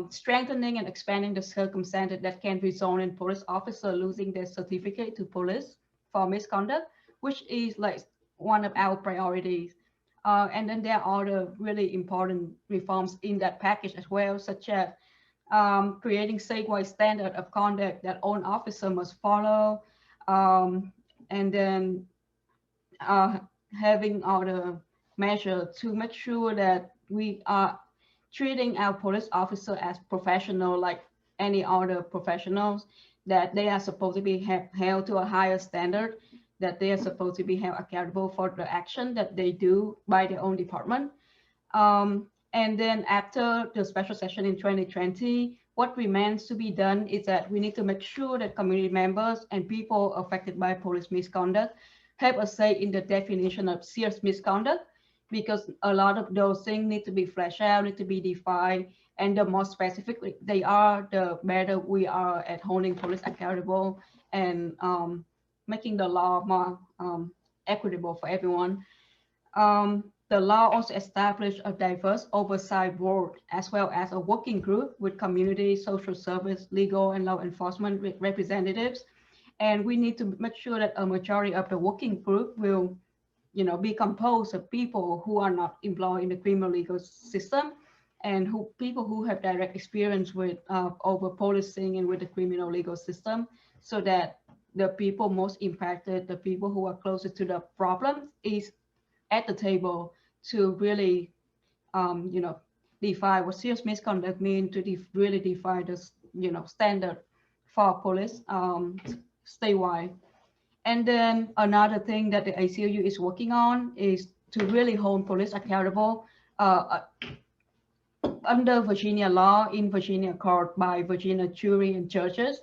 strengthening and expanding the circumstances that can result in police officer losing their certificate to police for misconduct, which is like one of our priorities. And then there are other really important reforms in that package as well, such as creating statewide standard of conduct that all officer must follow, and then having other measures to make sure that we are treating our police officer as professional like any other professionals, that they are supposed to be held to a higher standard, that they are supposed to be held accountable for the action that they do by their own department. And then after the special session in 2020, what remains to be done is that we need to make sure that community members and people affected by police misconduct have a say in the definition of serious misconduct, because a lot of those things need to be fleshed out, need to be defined, and the more specific they are, the better we are at holding police accountable and making the law more equitable for everyone. The law also established a diverse oversight board, as well as a working group with community, social service, legal, and law enforcement representatives. And we need to make sure that a majority of the working group will, you know, be composed of people who are not employed in the criminal legal system, and people who have direct experience with over policing and with the criminal legal system, so that the people most impacted, the people who are closest to the problem, is at the table to really, you know, define what serious misconduct means, to really define the, you know, standard for police statewide. And then another thing that the ACLU is working on is to really hold police accountable under Virginia law, in Virginia court, by Virginia jury and judges.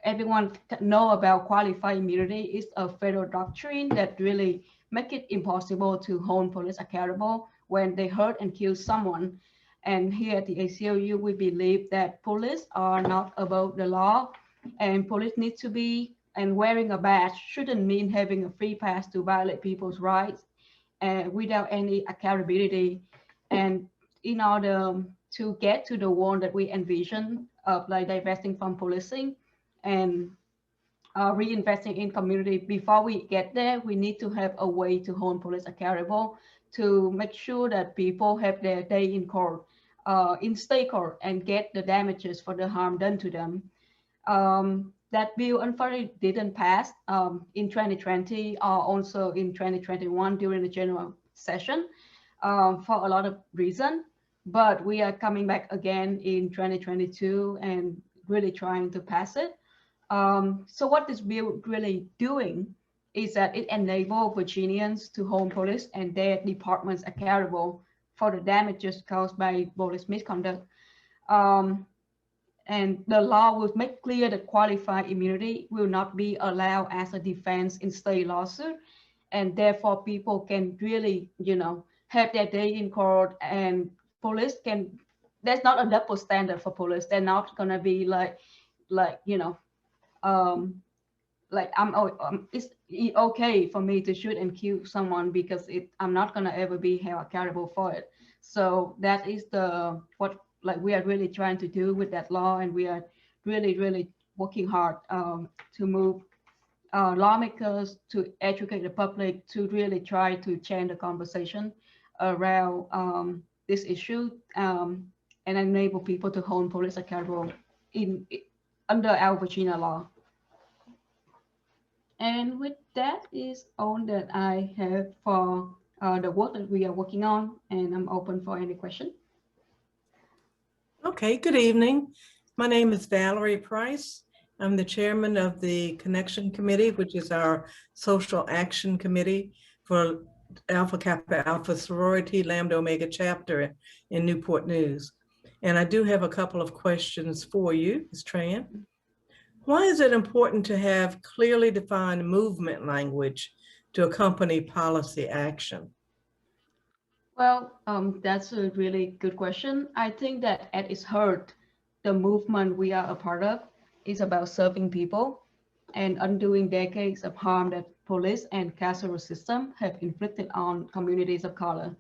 Everyone know about qualified immunity. Is a federal doctrine that really make it impossible to hold police accountable when they hurt and kill someone. And here at the ACLU, we believe that police are not above the law, and police need to be, and wearing a badge shouldn't mean having a free pass to violate people's rights without any accountability. And in order to get to the one that we envision of like divesting from policing and reinvesting in community, before we get there, we need to have a way to hold police accountable, to make sure that people have their day in court, in state court, and get the damages for the harm done to them. That bill unfortunately didn't pass in 2020 or also in 2021 during the general session for a lot of reasons. But we are coming back again in 2022 and really trying to pass it. So what this bill really doing is that it enables Virginians to hold police and their departments accountable for the damages caused by police misconduct. And the law will make clear that qualified immunity will not be allowed as a defense in state lawsuit. And therefore people can really, you know, have their day in court, and police can, there's not a double standard for police. They're not gonna be like, you know, like it's okay for me to shoot and kill someone because I'm not gonna ever be held accountable for it. So that is what like we are really trying to do with that law, and we are really working hard to move lawmakers to educate the public, to really try to change the conversation around this issue and enable people to hold police accountable under our Virginia law. And with that is all that I have for the work that we are working on, and I'm open for any question. Okay, good evening. My name is Valerie Price. I'm the chairman of the Connection Committee, which is our social action committee for Alpha Kappa Alpha Sorority Lambda Omega Chapter in Newport News. And I do have a couple of questions for you, Ms. Tran. Why is it important to have clearly defined movement language to accompany policy action? Well, that's a really good question. I think that at its heart, the movement we are a part of is about serving people and undoing decades of harm that police and carceral system have inflicted on communities of color.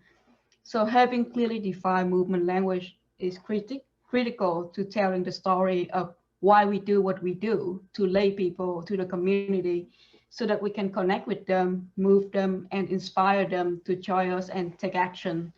So having clearly defined movement language is critical to telling the story of why we do what we do to lay people, to the community, so that we can connect with them, move them, and inspire them to join us and take action.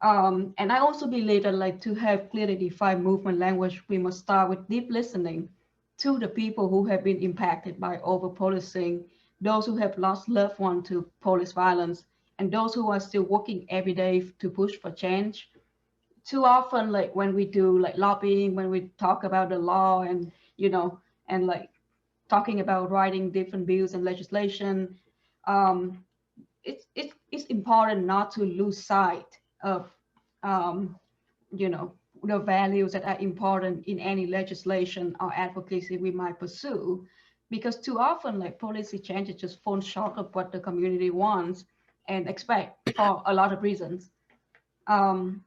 And I also believe that like to have clearly defined movement language, we must start with deep listening to the people who have been impacted by over-policing, those who have lost loved ones to police violence, and those who are still working every day to push for change. Too often, like when we do like lobbying, when we talk about the law and, and like talking about writing different bills and legislation, um, it's important not to lose sight of um, the values that are important in any legislation or advocacy we might pursue, because too often like policy changes just fall short of what the community wants and expect for a lot of reasons. Um,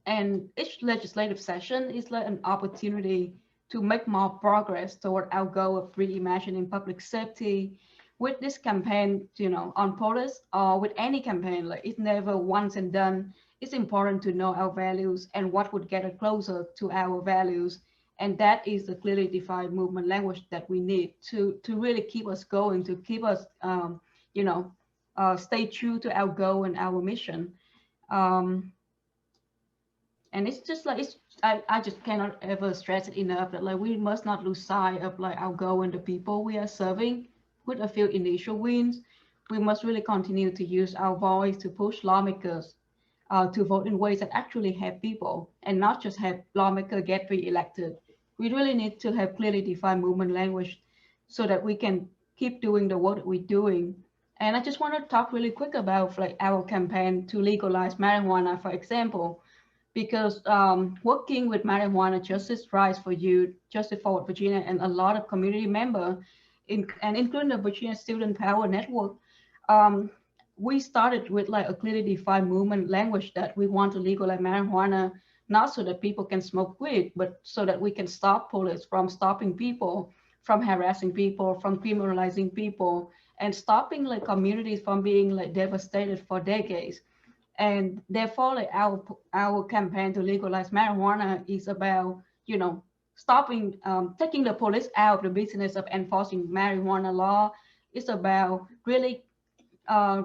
and each legislative session is like an opportunity to make more progress toward our goal of reimagining public safety. With this campaign, on police or with any campaign, like it's never once and done. It's important to know our values and what would get us closer to our values. And that is the clearly defined movement language that we need to really keep us going, to keep us, stay true to our goal and our mission. And it's just like I just cannot ever stress it enough that like we must not lose sight of like our goal and the people we are serving. With a few initial wins, we must really continue to use our voice to push lawmakers to vote in ways that actually help people and not just have lawmakers get re-elected. We really need to have clearly defined movement language so that we can keep doing the work that we're doing. And I just want to talk really quick about like our campaign to legalize marijuana, for example, because working with marijuana justice rights for youth, Justice Forward Virginia, and a lot of community members, and including the Virginia Student Power Network, we started with like a clearly defined movement language that we want to legalize marijuana, not so that people can smoke weed, but so that we can stop police from stopping people, from harassing people, from criminalizing people, and stopping like communities from being like devastated for decades. And therefore, like our campaign to legalize marijuana is about, stopping, taking the police out of the business of enforcing marijuana law. It's about really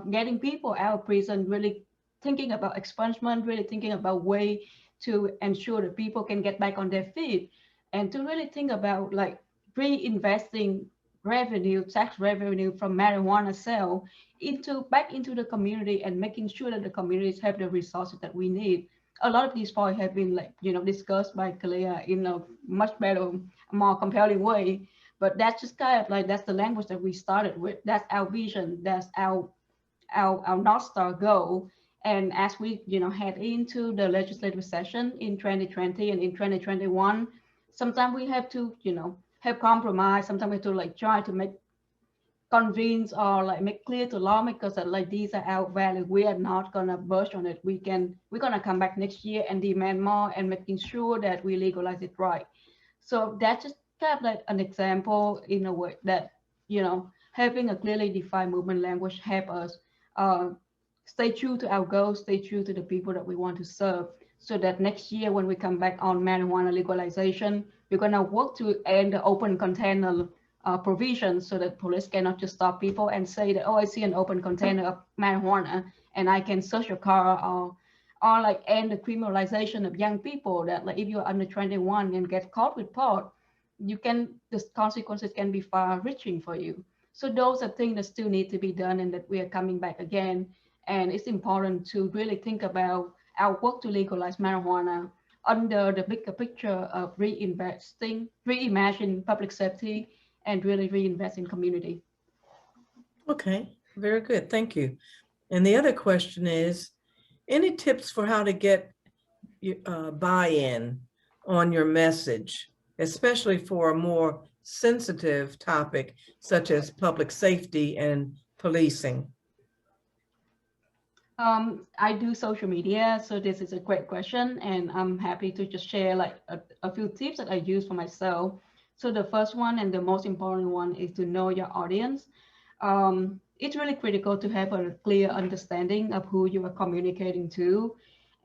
getting people out of prison, really thinking about expungement, really thinking about way to ensure that people can get back on their feet, and to really think about like reinvesting revenue, tax revenue from marijuana sale back into the community and making sure that the communities have the resources that we need. A lot of these points have been like, discussed by Kalia in a much better, more compelling way. But that's just kind of like, that's the language that we started with. That's our vision. That's our North Star goal. And as we, head into the legislative session in 2020 and in 2021, sometimes we have to, have compromise. Sometimes we have to like try to convince or like make clear to lawmakers that like these are our values. We are not gonna budge on it. We're gonna come back next year and demand more and making sure that we legalize it right. So that's just kind of like an example in a way that, having a clearly defined movement language help us stay true to our goals, stay true to the people that we want to serve, so that next year when we come back on marijuana legalization, we're gonna work to end the open container provisions so that police cannot just stop people and say that, oh, I see an open container of marijuana and I can search your car, or like end the criminalization of young people, that like if you're under 21 and get caught with pot, the consequences can be far reaching for you. So those are things that still need to be done and that we are coming back again. And it's important to really think about our work to legalize marijuana under the bigger picture of reimagine public safety, and really reinvest in community. Okay, very good. Thank you. And the other question is, any tips for how to get buy-in on your message, especially for a more sensitive topic such as public safety and policing? I do social media, so this is a great question, and I'm happy to just share like a few tips that I use for myself. So the first one and the most important one is to know your audience. It's really critical to have a clear understanding of who you are communicating to.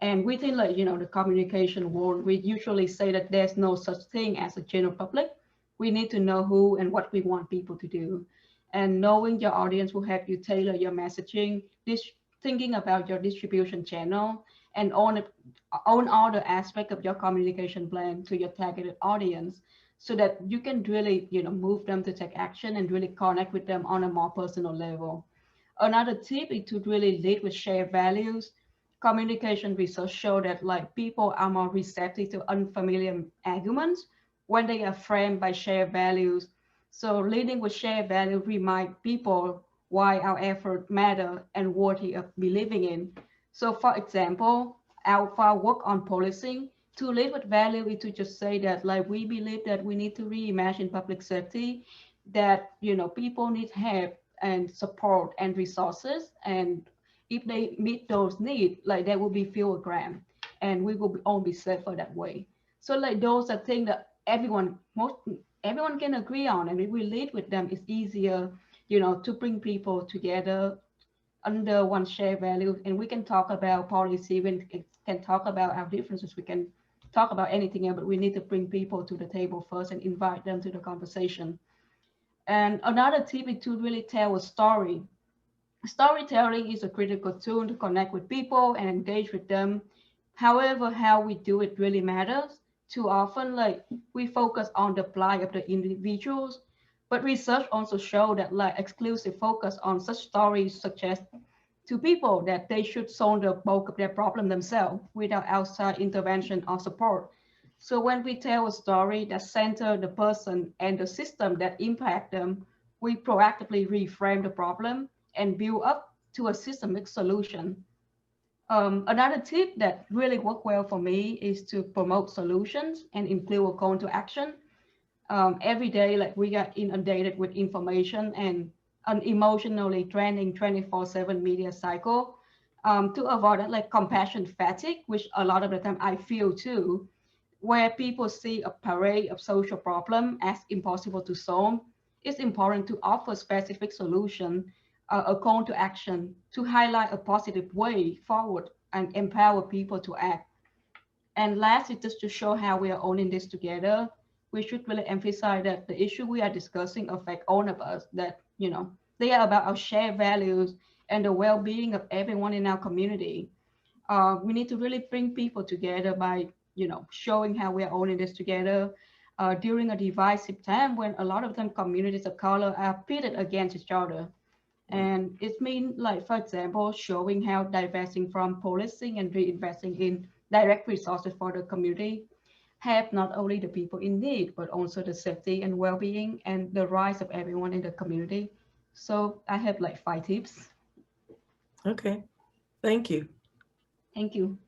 And within like, the communication world, we usually say that there's no such thing as a general public. We need to know who and what we want people to do. And knowing your audience will help you tailor your messaging, thinking about your distribution channel, and own all the aspect of your communication plan to your targeted audience, so that you can really, move them to take action and really connect with them on a more personal level. Another tip is to really lead with shared values. Communication research show that like people are more receptive to unfamiliar arguments when they are framed by shared values. So leading with shared value remind people why our effort matter and worthy of believing in. So for example, our work on policing, to lead with value is to just say that like we believe that we need to reimagine public safety, that people need help and support and resources, and if they meet those needs, like there will be fewer crime and we will all be safer that way. So like those are things that everyone can agree on, and if we lead with them, it's easier, to bring people together under one shared value. And we can talk about policy, we can talk about our differences, we can talk about anything else, but we need to bring people to the table first and invite them to the conversation. And another tip is to really tell a story. Storytelling is a critical tool to connect with people and engage with them. However, how we do it really matters. Too often, like we focus on the plight of the individuals, but research also show that like exclusive focus on such stories suggest to people that they should solve the bulk of their problem themselves without outside intervention or support. So when we tell a story that center the person and the system that impact them, we proactively reframe the problem and build up to a systemic solution. Another tip that really worked well for me is to promote solutions and include a call to action. Every day, like we got inundated with information and an emotionally draining 24/7 media cycle. To avoid that, like compassion fatigue, which a lot of the time I feel too, where people see a parade of social problem as impossible to solve, it's important to offer specific solution, a call to action to highlight a positive way forward and empower people to act. And last is just to show how we are owning this together. We should really emphasize that the issue we are discussing affect all of us, that, they are about our shared values and the well-being of everyone in our community. We need to really bring people together by, showing how we are owning this together during a divisive time when a lot of them communities of color are pitted against each other. And it means, like, for example, showing how divesting from policing and reinvesting in direct resources for the community help not only the people in need, but also the safety and well-being and the rights of everyone in the community. So I have like 5 tips. Okay, thank you. Thank you.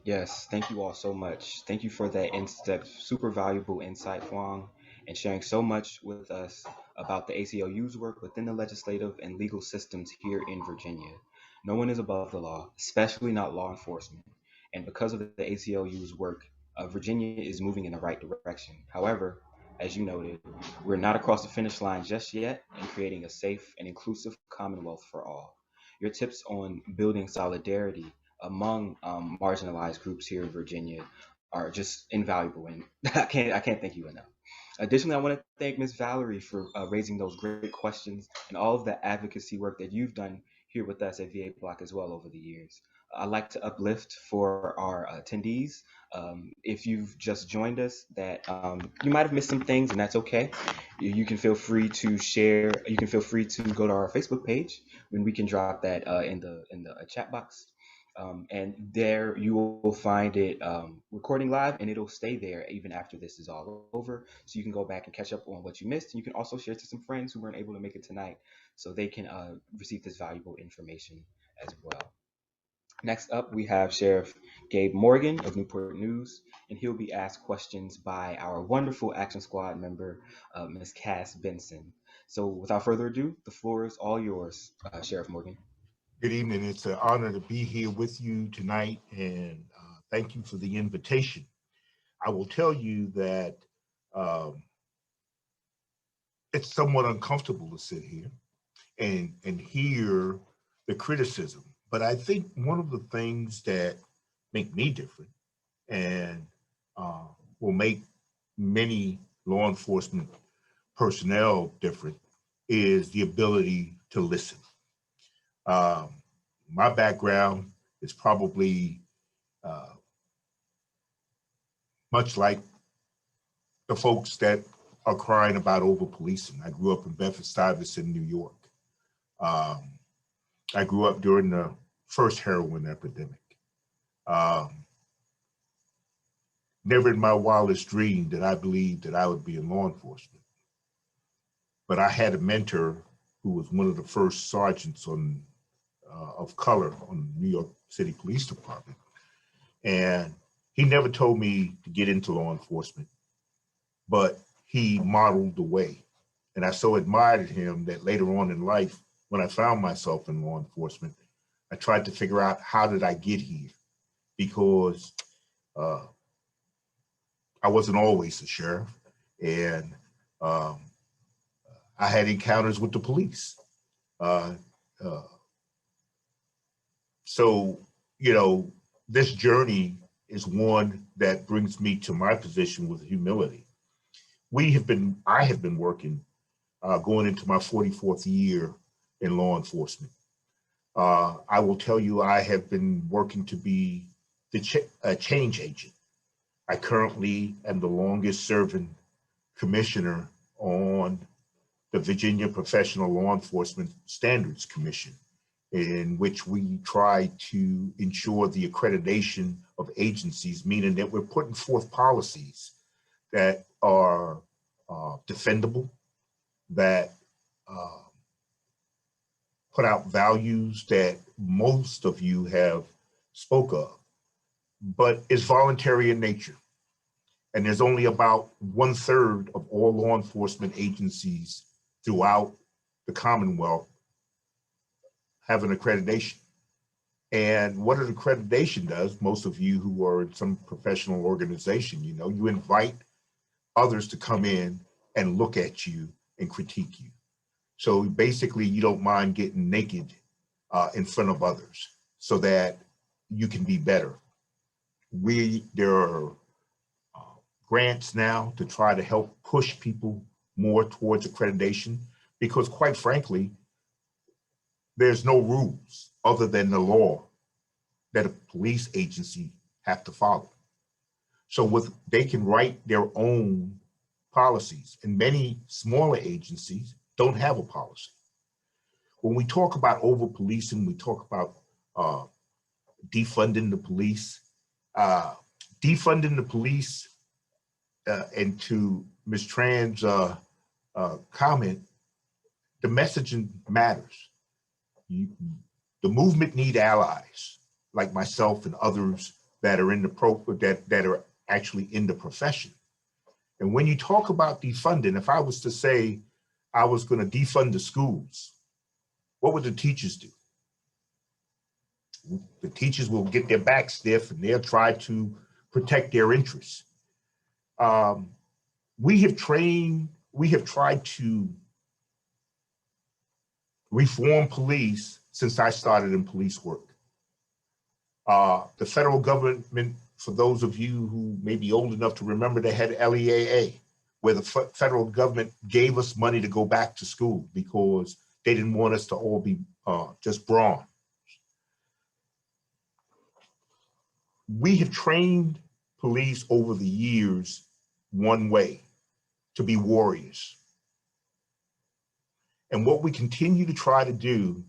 Yes, thank you all so much. Thank you for that super valuable insight, Phuong, and sharing so much with us about the ACLU's work within the legislative and legal systems here in Virginia. No one is above the law, especially not law enforcement. And because of the ACLU's work, Virginia is moving in the right direction. However, as you noted, we're not across the finish line just yet in creating a safe and inclusive Commonwealth for all. Your tips on building solidarity among marginalized groups here in Virginia are just invaluable, and I can't thank you enough. Additionally, I want to thank Ms. Valerie for raising those great questions and all of the advocacy work that you've done here with us at VA BLOC as well over the years. I'd like to uplift for our attendees. If you've just joined us, that you might have missed some things, and that's okay. You can feel free to share. You can feel free to go to our Facebook page when we can drop that in the chat box. And there you will find it recording live, and it'll stay there even after this is all over. So you can go back and catch up on what you missed. And you can also share to some friends who weren't able to make it tonight so they can receive this valuable information as well. Next up, we have Sheriff Gabe Morgan of Newport News, and he'll be asked questions by our wonderful Action Squad member, Ms. Cass Benson. So without further ado, the floor is all yours, Sheriff Morgan. Good evening. It's an honor to be here with you tonight, and thank you for the invitation. I will tell you that it's somewhat uncomfortable to sit here and hear the criticism, but I think one of the things that make me different and will make many law enforcement personnel different is the ability to listen. My background is probably much like the folks that are crying about over-policing. I grew up in Bedford-Stuyvesant, New York. I grew up during the first heroin epidemic. Never in my wildest dream did I believe that I would be in law enforcement. But I had a mentor who was one of the first sergeants of color on the New York City Police Department. And he never told me to get into law enforcement, but he modeled the way. And I so admired him that later on in life, when I found myself in law enforcement, I tried to figure out how did I get here? Because I wasn't always a sheriff, and I had encounters with the police. So, you know, this journey is one that brings me to my position with humility. I have been working, going into my 44th year in law enforcement. I will tell you, I have been working to be a change agent. I currently am the longest serving commissioner on the Virginia Professional Law Enforcement Standards Commission, in which we try to ensure the accreditation of agencies, meaning that we're putting forth policies that are defendable, that put out values that most of you have spoke of, but is voluntary in nature. And there's only about 1/3 of all law enforcement agencies throughout the Commonwealth have an accreditation. And what an accreditation does, most of you who are in some professional organization, you know, you invite others to come in and look at you and critique you. So basically, you don't mind getting naked in front of others so that you can be better. There are grants now to try to help push people more towards accreditation, because quite frankly, there's no rules other than the law that a police agency have to follow. So they can write their own policies, and many smaller agencies don't have a policy. When we talk about over-policing, we talk about defunding the police. Defunding the police, and to Ms. Tran's comment, the messaging matters. The movement need allies like myself and others that are in that are actually in the profession. And when you talk about defunding, if I was to say I was going to defund the schools, what would the teachers do? The teachers will get their back stiff and they'll try to protect their interests. We have tried to reform police since I started in police work. The federal government, for those of you who may be old enough to remember, they had LEAA, where the federal government gave us money to go back to school because they didn't want us to all be just brawn. We have trained police over the years one way, to be warriors. And what we continue to try to do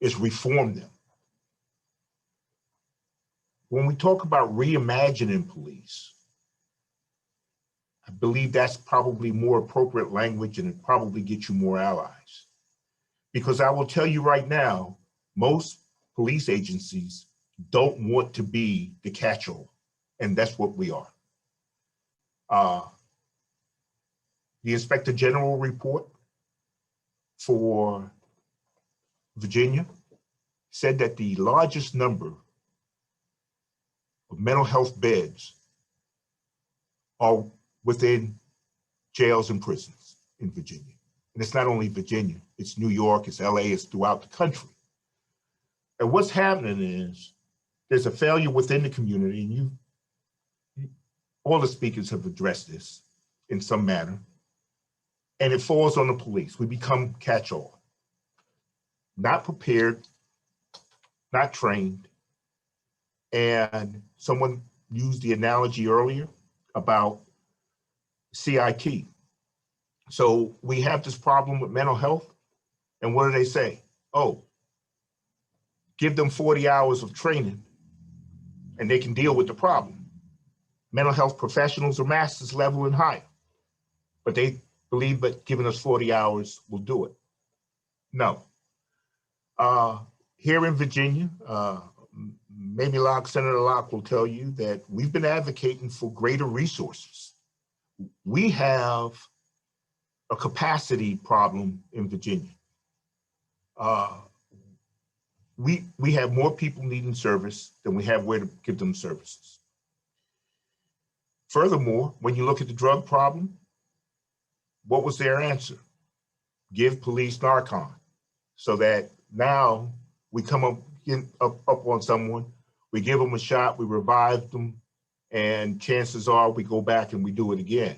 is reform them. when we talk about reimagining police, I believe that's probably more appropriate language and it probably gets you more allies. Because I will tell you right now, most police agencies don't want to be the catch-all, and that's what we are. The Inspector General report for Virginia said that the largest number of mental health beds are within jails and prisons in Virginia. And it's not only Virginia, it's New York, it's LA, it's throughout the country. And what's happening is there's a failure within the community, and all the speakers have addressed this in some manner, and it falls on the police. We become catch-all. Not prepared, not trained, and someone used the analogy earlier about CIT. So we have this problem with mental health, and what do they say? Oh, give them 40 hours of training and they can deal with the problem. Mental health professionals are master's level and higher, but they believe that giving us 40 hours will do it. No. Here in Virginia, maybe Locke, Senator Locke will tell you that we've been advocating for greater resources. We have a capacity problem in Virginia. We have more people needing service than we have where to give them services. Furthermore, when you look at the drug problem, what was their answer? Give police Narcan, so that now we come up on someone, we give them a shot, we revive them, and chances are we go back and we do it again.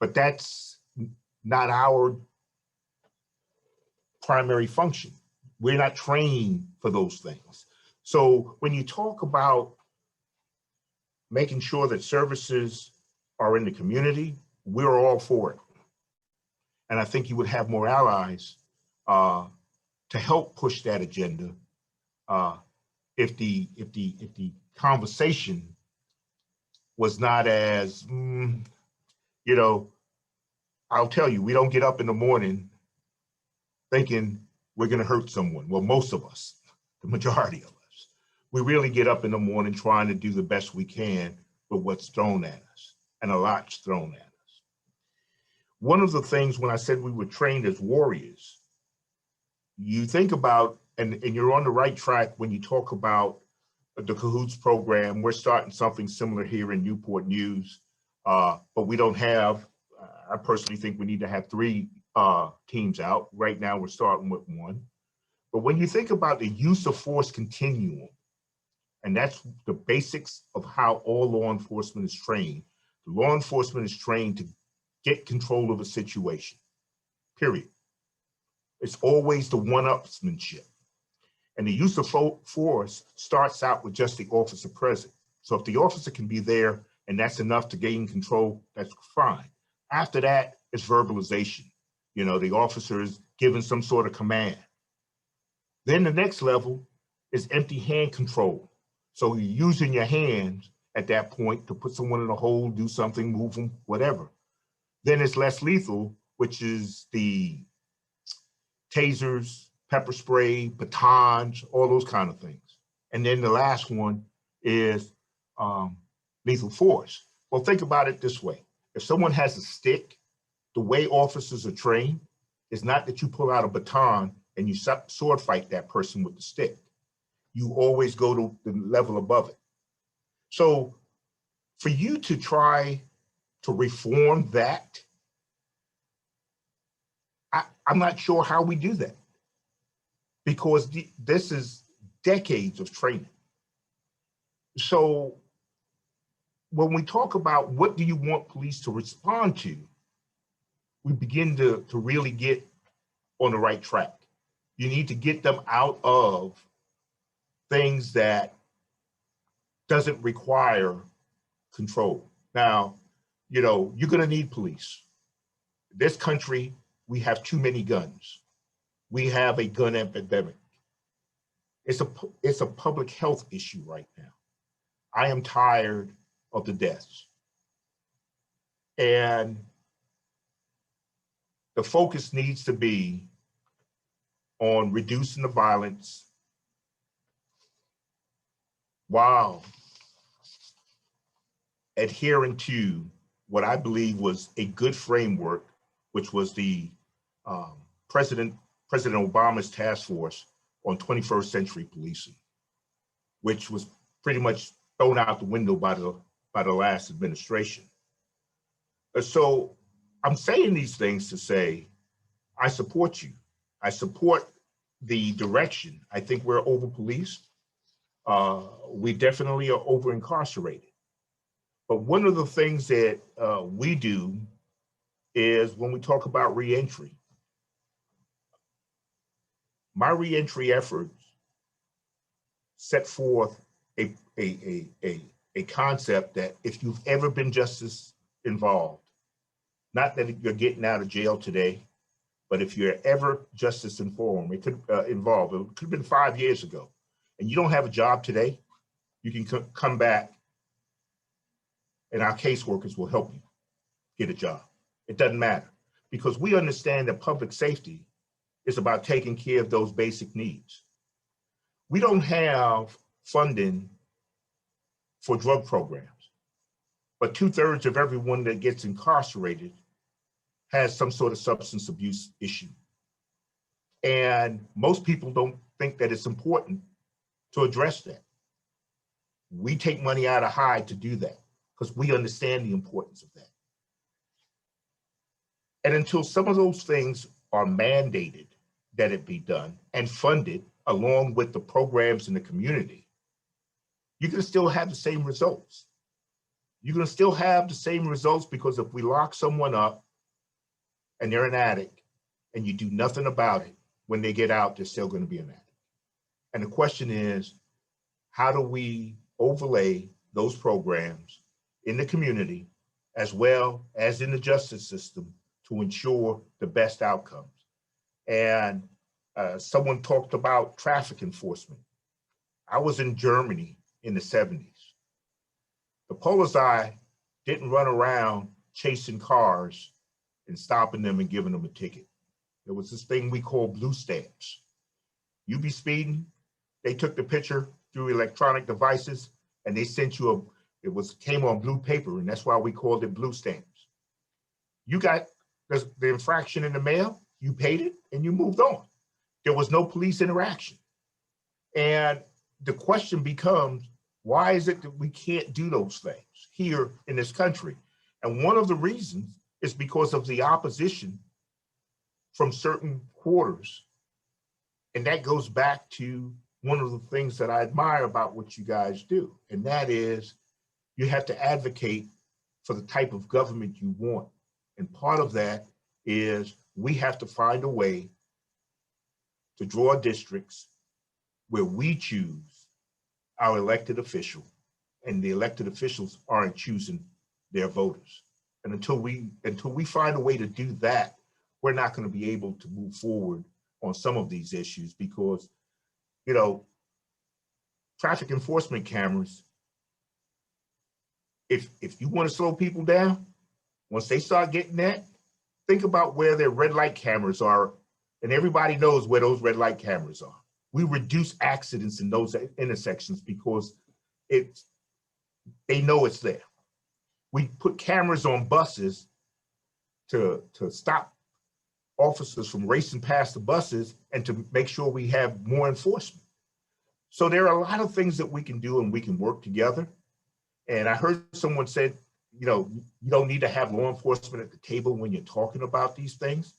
But that's not our primary function. We're not trained for those things. So when you talk about making sure that services are in the community, we're all for it. And I think you would have more allies to help push that agenda if the conversation was not as, you know, I'll tell you, we don't get up in the morning thinking we're going to hurt someone. Well, most of us, the majority of us, we really get up in the morning trying to do the best we can with what's thrown at us, and a lot's thrown at us. One of the things when I said we were trained as warriors, you think about, and you're on the right track when you talk about the Cahoots program. We're starting something similar here in Newport News, but we don't have, I personally think we need to have 3 teams out. Right now we're starting with 1. But when you think about the use of force continuum, and that's the basics of how all law enforcement is trained. The law enforcement is trained to get control of a situation, period. It's always the one-upsmanship. And the use of force starts out with just the officer present. So if the officer can be there and that's enough to gain control, that's fine. After that, it's verbalization. You know, the officer is given some sort of command. Then the next level is empty hand control. So you're using your hands at that point to put someone in a hole, do something, move them, whatever. Then it's less lethal, which is the tasers, pepper spray, batons, all those kind of things. And then the last one is lethal force. Well, think about it this way. If someone has a stick, the way officers are trained is not that you pull out a baton and you sword fight that person with the stick. You always go to the level above it. So for you to try to reform that, I'm not sure how we do that, because this is decades of training. So when we talk about what do you want police to respond to, we begin to really get on the right track. You need to get them out of things that doesn't require control. Now, you know, you're gonna need police. This country, we have too many guns. We have a gun epidemic. It's a public health issue right now. I am tired of the deaths. And the focus needs to be on reducing the violence while adhering to what I believe was a good framework, which was the President Obama's task force on 21st century policing, which was pretty much thrown out the window by the last administration. So I'm saying these things to say, I support you. I support the direction. I think we're over-policed. We definitely are over-incarcerated. But one of the things that we do is when we talk about reentry, my reentry efforts set forth a concept that if you've ever been justice involved, not that you're getting out of jail today, but if you're ever justice informed, it could involve, it could have been 5 years ago, and you don't have a job today, you can come back and our caseworkers will help you get a job. It doesn't matter, because we understand that public safety is about taking care of those basic needs. We don't have funding for drug programs, but 2/3 of everyone that gets incarcerated has some sort of substance abuse issue. And most people don't think that it's important to address that. We take money out of HIDE to do that because we understand the importance of that. And until some of those things are mandated that it be done and funded along with the programs in the community, you're gonna still have the same results. You're gonna still have the same results, because if we lock someone up and they're an addict and you do nothing about it, when they get out, they're still gonna be an addict. And the question is, how do we overlay those programs in the community as well as in the justice system to ensure the best outcomes? And someone talked about traffic enforcement. I was in Germany in the 70s. The Polizei didn't run around chasing cars and stopping them and giving them a ticket. There was this thing we call blue stamps. You be speeding, they took the picture through electronic devices and they sent you came on blue paper, and that's why we called it blue stamps. You got the infraction in the mail, you paid it, and you moved on. There was no police interaction. And the question becomes, why is it that we can't do those things here in this country? And one of the reasons is because of the opposition from certain quarters. And that goes back to one of the things that I admire about what you guys do. And that is, you have to advocate for the type of government you want. And part of that is we have to find a way to draw districts where we choose our elected official, and the elected officials aren't choosing their voters. And until we find a way to do that, we're not going to be able to move forward on some of these issues, because, you know, traffic enforcement cameras, if you want to slow people down, once they start getting that, think about where their red light cameras are, and everybody knows where those red light cameras are. We reduce accidents in those intersections because they know it's there. We put cameras on buses to stop officers from racing past the buses and to make sure we have more enforcement. So there are a lot of things that we can do and we can work together. And I heard someone said, you know, you don't need to have law enforcement at the table when you're talking about these things.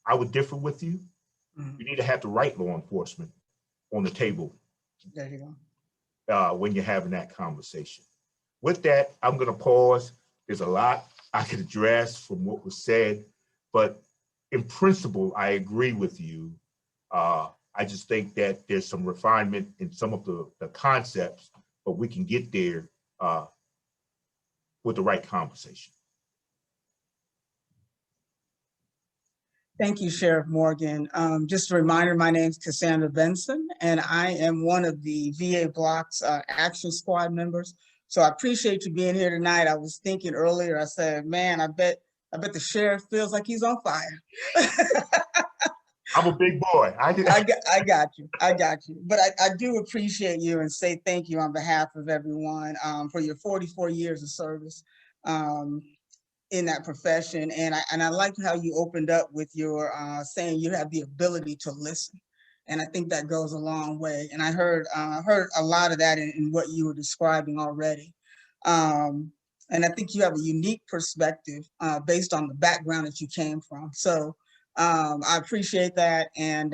I would differ with you. Mm-hmm. You need to have the right law enforcement on the table. There you go. When you're having that conversation. With that, I'm going to pause. There's a lot I could address from what was said, but in principle, I agree with you. I just think that there's some refinement in some of the concepts, but we can get there with the right conversation. Thank you, Sheriff Morgan. Just a reminder, my name is Cassandra Benson, and I am one of the VA BLOC's Action Squad members So I appreciate you being here tonight. I was thinking earlier, I said, man, I bet the sheriff feels like he's on fire. I'm a big boy. I got you. But I do appreciate you and say thank you on behalf of everyone for your 44 years of service in that profession. And I like how you opened up with your saying you have the ability to listen. And I think that goes a long way. And I heard a lot of that in what you were describing already. And I think you have a unique perspective based on the background that you came from. So I appreciate that, and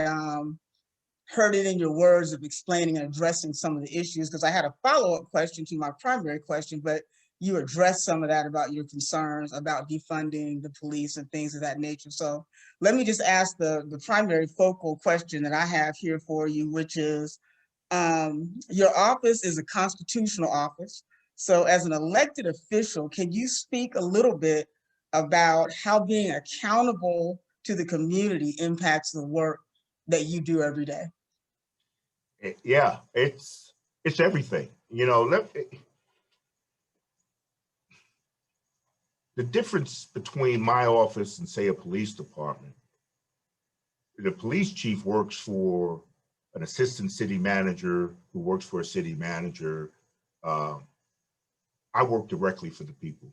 heard it in your words of explaining and addressing some of the issues, because I had a follow-up question to my primary question, but you addressed some of that about your concerns about defunding the police and things of that nature. So let me just ask the primary focal question that I have here for you, which is, your office is a constitutional office. So as an elected official, can you speak a little bit about how being accountable to the community impacts the work that you do every day? Yeah, it's everything. You know, the difference between my office and, say, a police department, the police chief works for an assistant city manager who works for a city manager. I work directly for the people.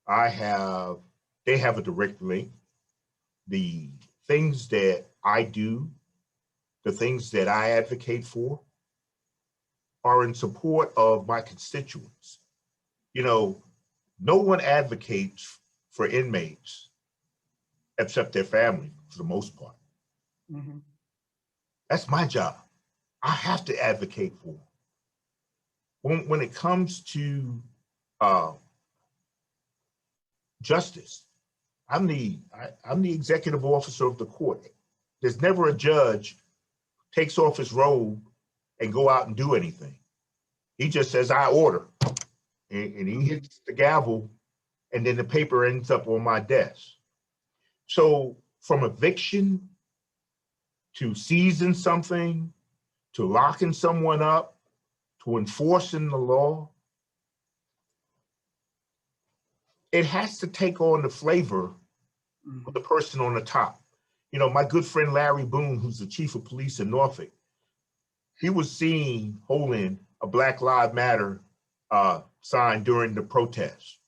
They have a direct link. The things that I do, the things that I advocate for, are in support of my constituents. You know, no one advocates for inmates except their family, for the most part. Mm-hmm. That's my job. I have to advocate for them. When it comes to justice, I'm the executive officer of the court. There's never a judge who takes off his robe and go out and do anything. He just says, I order, and he hits the gavel, and then the paper ends up on my desk. So from eviction to seizing something, to locking someone up, to enforcing the law, it has to take on the flavor of the person on the top. You know, my good friend Larry Boone, who's the chief of police in Norfolk, he was seen holding a Black Lives Matter sign during the protest.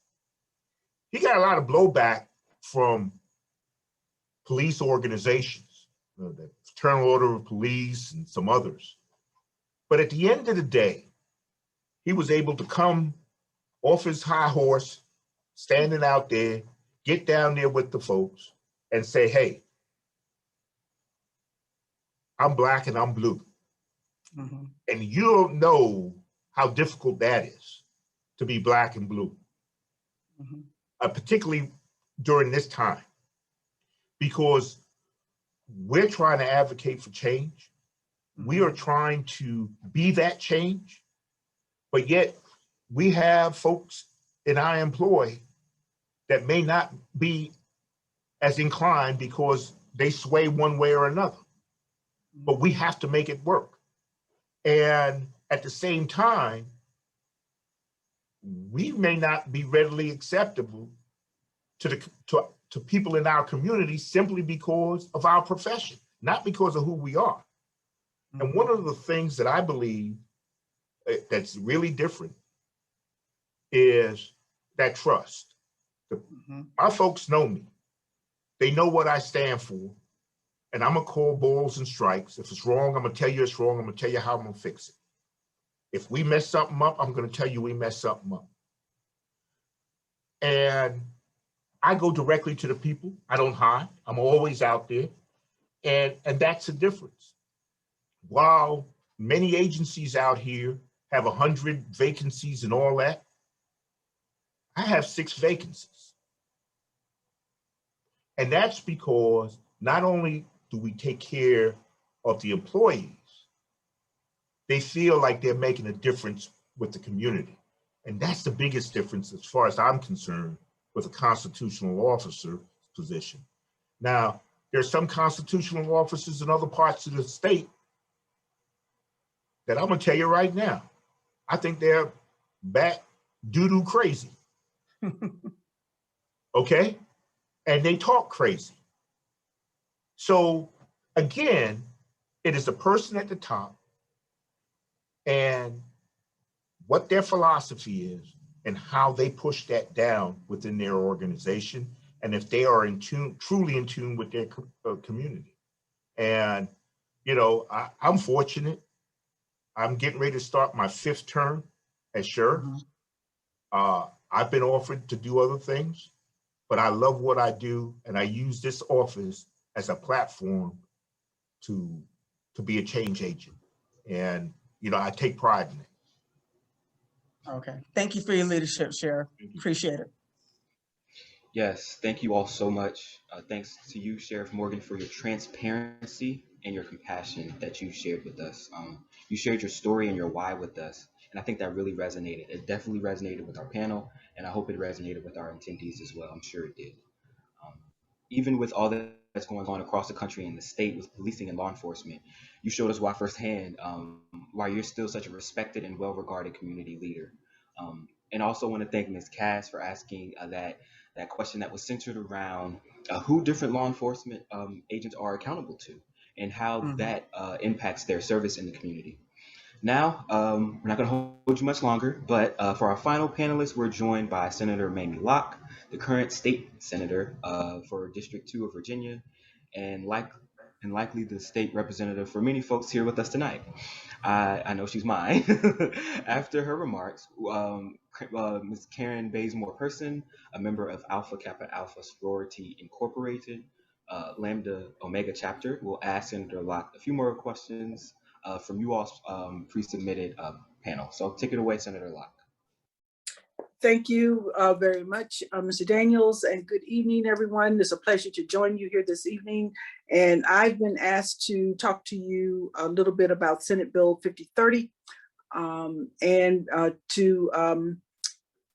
He got a lot of blowback from police organizations, the Fraternal Order of Police and some others. But at the end of the day, he was able to come off his high horse, standing out there, get down there with the folks and say, hey, I'm Black and I'm blue. Mm-hmm. And you don't know how difficult that is, to be Black and blue, Mm-hmm. Particularly during this time, because we're trying to advocate for change. Mm-hmm. We are trying to be that change, but yet we have folks in our employ that may not be as inclined because they sway one way or another. But we have to make it work. And at the same time, we may not be readily acceptable to people in our community simply because of our profession, not because of who we are. And one of the things that I believe that's really different is that trust. My folks know me. They know what I stand for. And I'm gonna call balls and strikes. If it's wrong, I'm gonna tell you it's wrong. I'm gonna tell you how I'm gonna fix it. If we mess something up, I'm gonna tell you we messed something up. And I go directly to the people. I don't hide. I'm always out there. And that's the difference. While many agencies out here have 100 vacancies and all that, I have 6 vacancies. And that's because not only do we take care of the employees, they feel like they're making a difference with the community. And that's the biggest difference as far as I'm concerned with a constitutional officer position. Now, there's some constitutional officers in other parts of the state that I'm gonna tell you right now, I think they're bat doo-doo crazy. Okay? And they talk crazy. So again, it is the person at the top and what their philosophy is and how they push that down within their organization, and if they are in tune, truly in tune with their community. And, you know, I'm fortunate. I'm getting ready to start my 5th term as sheriff. I've been offered to do other things, but I love what I do, and I use this office as a platform to be a change agent. And, you know, I take pride in it. Okay. Thank you for your leadership, Sheriff. Appreciate it. Yes, thank you all so much. Thanks to you, Sheriff Morgan, for your transparency and your compassion that you shared with us. You shared your story and your why with us, and I think that really resonated. It definitely resonated with our panel, and I hope it resonated with our attendees as well. I'm sure it did. Even with all that's going on across the country and the state with policing and law enforcement, you showed us why firsthand, why you're still such a respected and well-regarded community leader. And also want to thank Ms. Cass for asking that question that was centered around who different law enforcement agents are accountable to and how that impacts their service in the community. Now, we're not going to hold you much longer, but for our final panelists, we're joined by Senator Mamie Locke, the current state senator for District 2 of Virginia, and likely the state representative for many folks here with us tonight. I know she's mine. After her remarks, Ms. Karen Bazemore-Person, a member of Alpha Kappa Alpha Sorority Incorporated, Lambda Omega Chapter, will ask Senator Locke a few more questions from you all's pre-submitted panel. So take it away, Senator Locke. Thank you very much, Mr. Daniels, and good evening, everyone. It's a pleasure to join you here this evening. And I've been asked to talk to you a little bit about Senate Bill 5030 and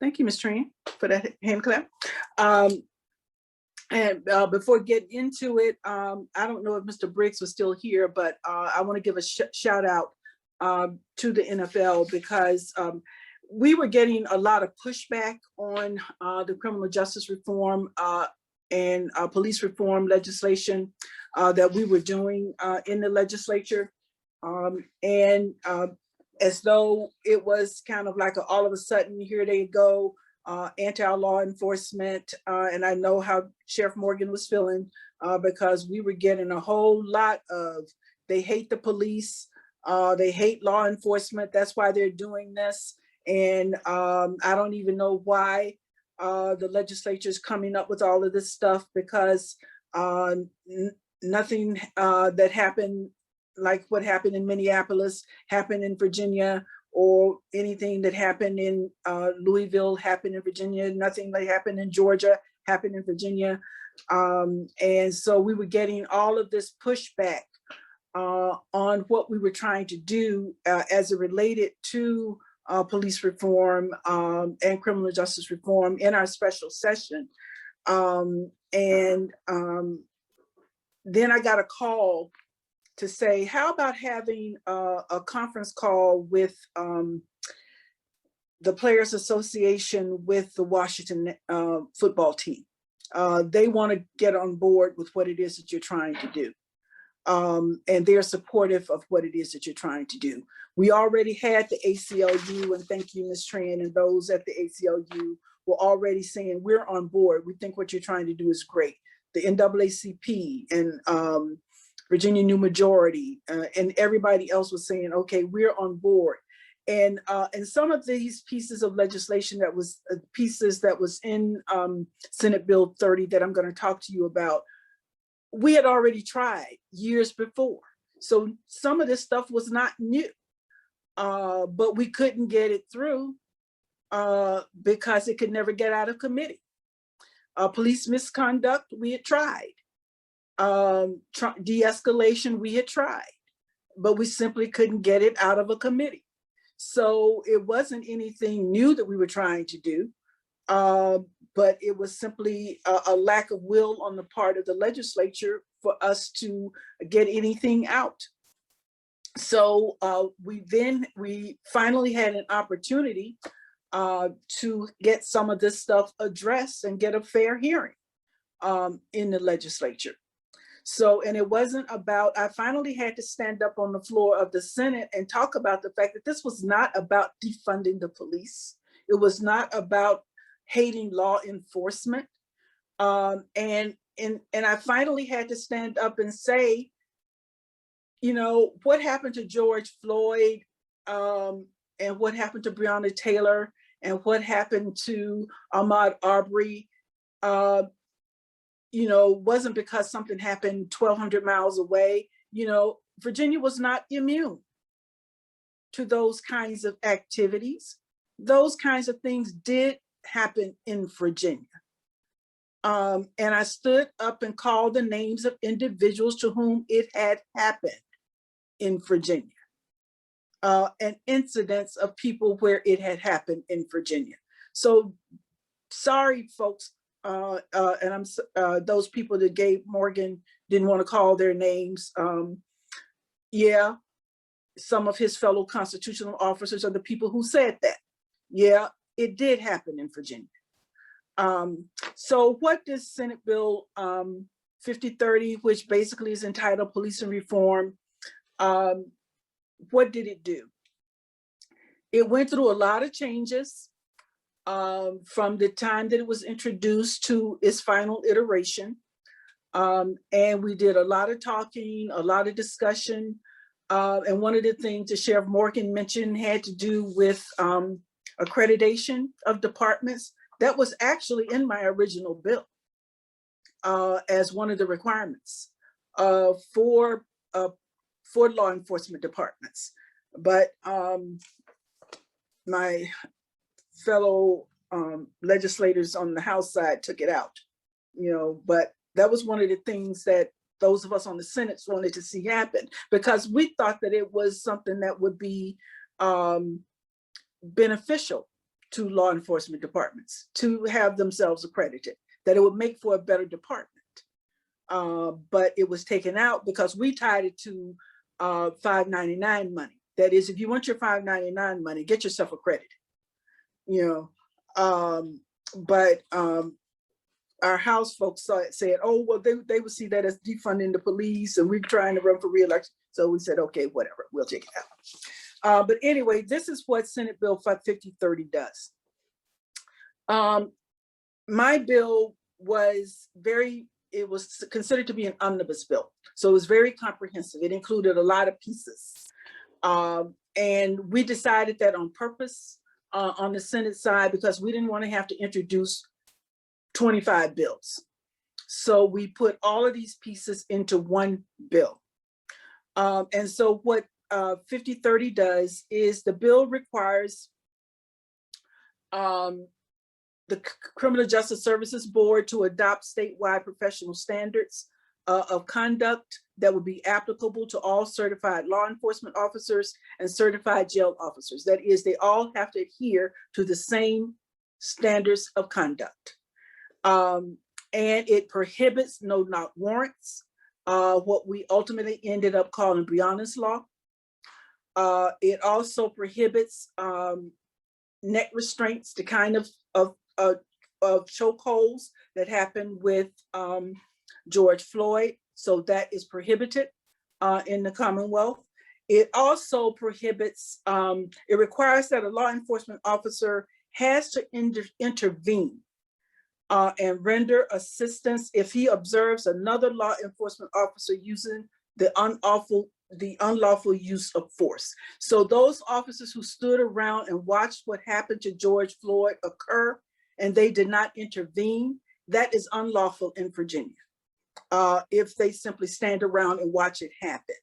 thank you, Ms. Tran, for that hand clap. And before getting into it, I don't know if Mr. Briggs was still here, but I want to give a shout out to the NFL because we were getting a lot of pushback on the criminal justice reform and police reform legislation that we were doing in the legislature. And as though it was kind of like all of a sudden, here they go, anti-law enforcement. And I know how Sheriff Morgan was feeling because we were getting a whole lot of, they hate the police, they hate law enforcement, that's why they're doing this. And I don't even know why the legislature is coming up with all of this stuff because nothing that happened, like what happened in Minneapolis, happened in Virginia, or anything that happened in Louisville happened in Virginia, nothing that happened in Georgia happened in Virginia. And so we were getting all of this pushback on what we were trying to do as it related to police reform and criminal justice reform in our special session. Then I got a call to say, how about having a conference call with the Players Association with the Washington football team? They want to get on board with what it is that you're trying to do. And they're supportive of what it is that you're trying to do. We already had the ACLU, and thank you, Ms. Tran, and those at the ACLU were already saying, we're on board. We think what you're trying to do is great. The NAACP and Virginia New Majority and everybody else was saying, okay, we're on board. And some of these pieces of legislation that was pieces that was in Senate Bill 30 that I'm going to talk to you about, we had already tried years before. So some of this stuff was not new, but we couldn't get it through because it could never get out of committee. Police misconduct, we had tried. De-escalation, we had tried, but we simply couldn't get it out of a committee. So it wasn't anything new that we were trying to do. But it was simply a lack of will on the part of the legislature for us to get anything out. So we finally had an opportunity to get some of this stuff addressed and get a fair hearing in the legislature. So, and it wasn't about, I finally had to stand up on the floor of the Senate and talk about the fact that this was not about defunding the police. It was not about hating law enforcement. And I finally had to stand up and say, you know, what happened to George Floyd, and what happened to Breonna Taylor, and what happened to Ahmaud Arbery, you know, wasn't because something happened 1,200 miles away. You know, Virginia was not immune to those kinds of activities. Those kinds of things did happen in Virginia. And I stood up and called the names of individuals to whom it had happened in Virginia, and incidents of people where it had happened in Virginia. So sorry, folks, and I'm those people that Gabe Morgan didn't want to call their names. Yeah, some of his fellow constitutional officers are the people who said that. Yeah, it did happen in Virginia. So what does Senate Bill 5030, which basically is entitled Policing Reform, what did it do? It went through a lot of changes from the time that it was introduced to its final iteration. And we did a lot of talking, a lot of discussion. And one of the things that Sheriff Morgan mentioned had to do with accreditation of departments. That was actually in my original bill as one of the requirements for law enforcement departments. But my fellow legislators on the House side took it out, you know, but that was one of the things that those of us on the Senate wanted to see happen, because we thought that it was something that would be beneficial to law enforcement departments to have themselves accredited, that it would make for a better department. But it was taken out because we tied it to 599 money. That is, if you want your 599 money, get yourself accredited, you know. But our House folks said, oh, well, they would see that as defunding the police and we're trying to run for re-election. So we said, okay, whatever, we'll take it out. But anyway, this is what Senate Bill 5030 does. My bill was it was considered to be an omnibus bill. So it was very comprehensive. It included a lot of pieces. And we decided that on purpose on the Senate side, because we didn't want to have to introduce 25 bills. So we put all of these pieces into one bill. And so what 5030 does is the bill requires the Criminal Justice Services Board to adopt statewide professional standards of conduct that would be applicable to all certified law enforcement officers and certified jail officers. That is, they all have to adhere to the same standards of conduct. And it prohibits no-knock warrants, what we ultimately ended up calling Breonna's law. It also prohibits neck restraints, the kind of chokeholds that happened with George Floyd. So that is prohibited in the Commonwealth. It also prohibits, it requires that a law enforcement officer has to intervene and render assistance if he observes another law enforcement officer using the unlawful use of force. So those officers who stood around and watched what happened to George Floyd occur and they did not intervene, that is unlawful in Virginia. If they simply stand around and watch it happen.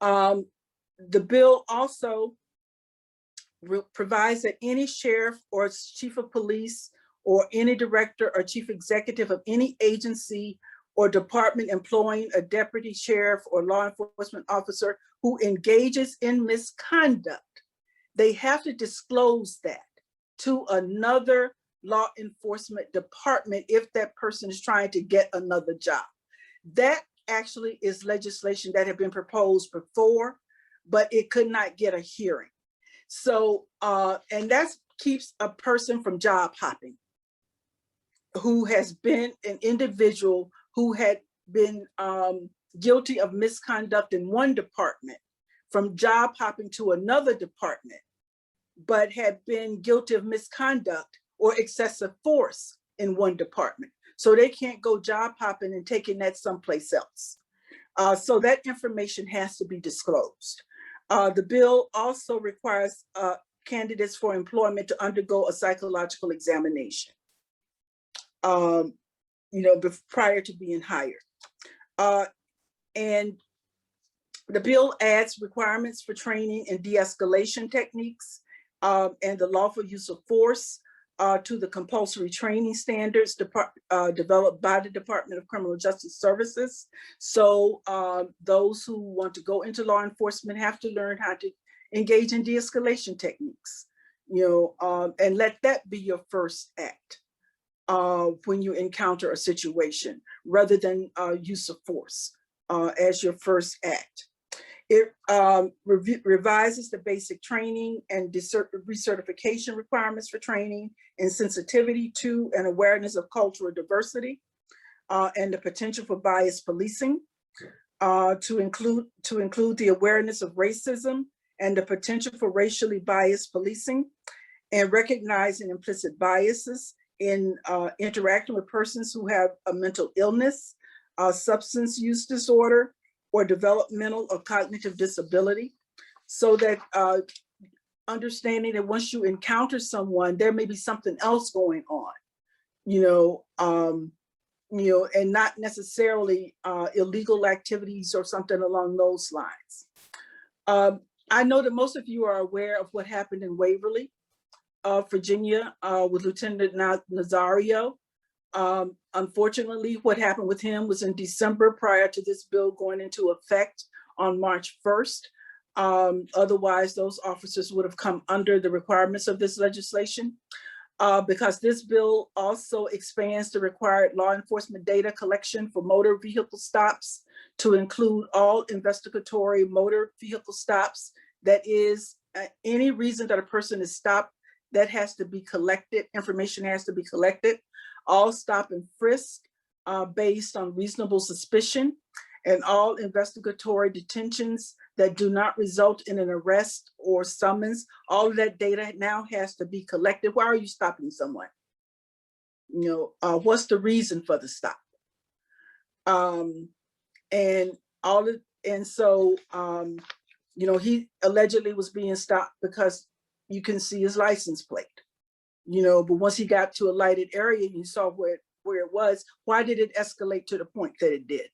The bill also provides that any sheriff or chief of police or any director or chief executive of any agency or department employing a deputy sheriff or law enforcement officer who engages in misconduct, they have to disclose that to another law enforcement department if that person is trying to get another job. That actually is legislation that had been proposed before, but it could not get a hearing. So, and that's keeps a person from job hopping, who has been an individual who had been guilty of misconduct in one department from job hopping to another department, but had been guilty of misconduct or excessive force in one department. So they can't go job hopping and taking that someplace else. So that information has to be disclosed. The bill also requires candidates for employment to undergo a psychological examination, prior to being hired. And the bill adds requirements for training in de-escalation techniques and the lawful use of force to the compulsory training standards developed by the Department of Criminal Justice Services. So those who want to go into law enforcement have to learn how to engage in de-escalation techniques, and let that be your first act when you encounter a situation, rather than use of force as your first act. It revises the basic training and recertification requirements for training and sensitivity to and awareness of cultural diversity and the potential for bias policing, to include the awareness of racism and the potential for racially biased policing, and recognizing implicit biases in interacting with persons who have a mental illness, substance use disorder, or developmental or cognitive disability, so that understanding that once you encounter someone, there may be something else going on, and not necessarily illegal activities or something along those lines. I know that most of you are aware of what happened in Waverly, Virginia, with Lieutenant Nazario. Unfortunately, what happened with him was in December, prior to this bill going into effect on March 1st. Otherwise, those officers would have come under the requirements of this legislation, because this bill also expands the required law enforcement data collection for motor vehicle stops to include all investigatory motor vehicle stops. That is, any reason that a person is stopped, that has to be collected, information has to be collected. All stop and frisk based on reasonable suspicion, and all investigatory detentions that do not result in an arrest or summons. All of that data now has to be collected. Why are you stopping someone? What's the reason for the stop? He allegedly was being stopped because you can see his license plate. But once he got to a lighted area, you saw where it was. Why did it escalate to the point that it did?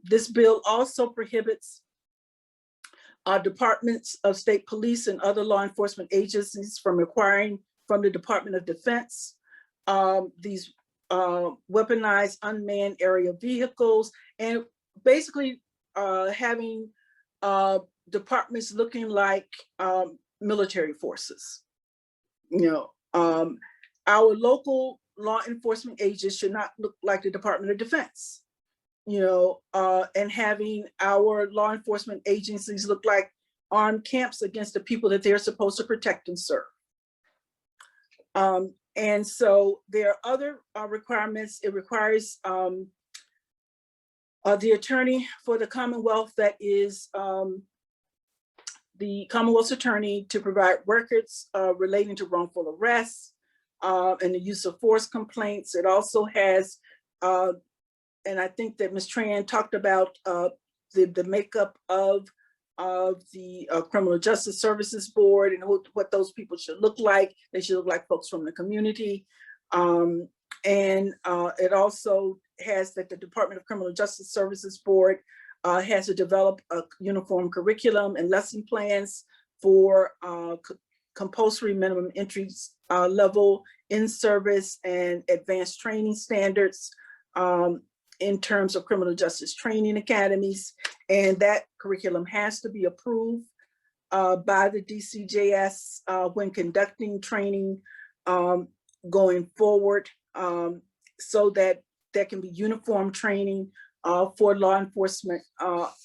This bill also prohibits departments of state police and other law enforcement agencies from acquiring from the Department of Defense these weaponized unmanned aerial vehicles, and basically having departments looking like military forces. Our local law enforcement agents should not look like the Department of Defense, and having our law enforcement agencies look like armed camps against the people that they're supposed to protect and serve. And so there are other requirements. It requires the attorney for the Commonwealth, that is the Commonwealth's attorney, to provide records relating to wrongful arrests and the use of force complaints. It also has, and I think that Ms. Tran talked about the makeup of the Criminal Justice Services Board and what those people should look like. They should look like folks from the community. And it also has that the Department of Criminal Justice Services Board has to develop a uniform curriculum and lesson plans for compulsory minimum entry level in service and advanced training standards in terms of criminal justice training academies. And that curriculum has to be approved by the DCJS when conducting training going forward, so that there can be uniform training for law enforcement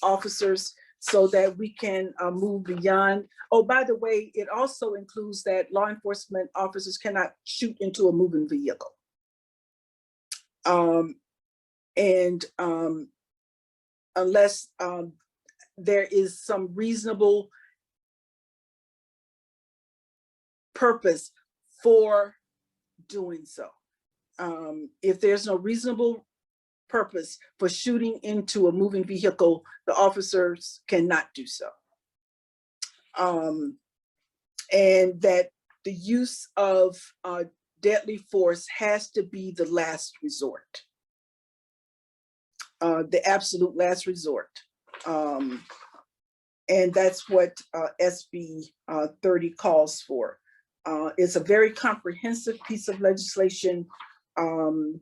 officers, so that we can move beyond. Oh, by the way, it also includes that law enforcement officers cannot shoot into a moving vehicle. Unless there is some reasonable purpose for doing so. If there's no reasonable purpose for shooting into a moving vehicle, the officers cannot do so. And that the use of deadly force has to be the last resort, the absolute last resort. And that's what SB 30 calls for. It's a very comprehensive piece of legislation, and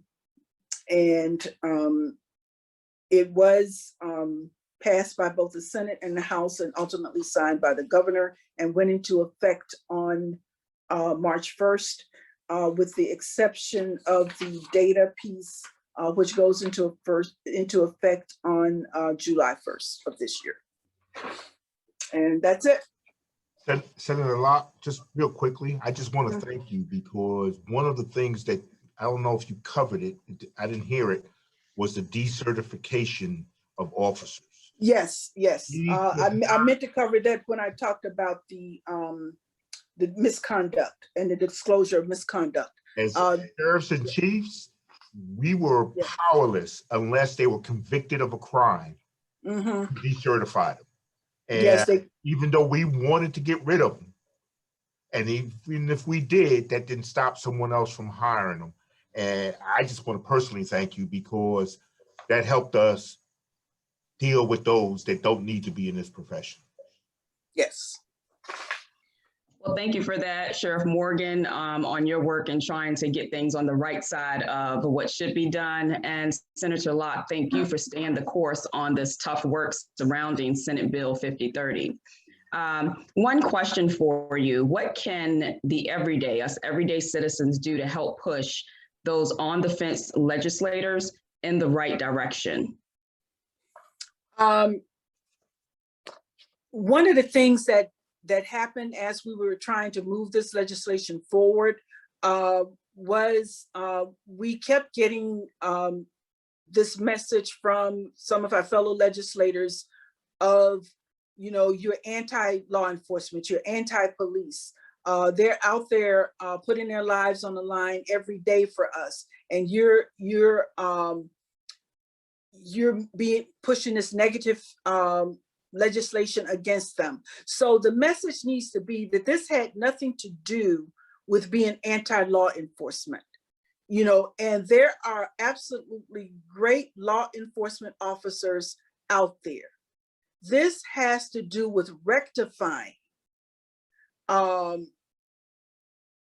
it was passed by both the Senate and the House and ultimately signed by the governor and went into effect on March 1st, with the exception of the data piece, which goes into effect on July 1st of this year. And that's it. Senator Locke, just real quickly, I just want to thank you, because one of the things that, I don't know if you covered it, I didn't hear it, was the decertification of officers. Yes, yes. I meant to cover that when I talked about the misconduct and the disclosure of misconduct. As sheriffs and chiefs, we were powerless unless they were convicted of a crime, decertified them. And yes, even though we wanted to get rid of them, and even if we did, that didn't stop someone else from hiring them. And I just want to personally thank you, because that helped us deal with those that don't need to be in this profession. Yes. Well, thank you for that, Sheriff Morgan, on your work in trying to get things on the right side of what should be done. And Senator Locke, thank you for staying the course on this tough work surrounding Senate Bill 5030. One question for you: what can us everyday citizens do to help push those on the fence legislators in the right direction? One of the things that happened as we were trying to move this legislation forward was we kept getting this message from some of our fellow legislators of, you're anti-law enforcement, you're anti-police. They're out there putting their lives on the line every day for us, and you're pushing this negative legislation against them. So the message needs to be that this had nothing to do with being anti-law enforcement, and there are absolutely great law enforcement officers out there. This has to do with rectifying, and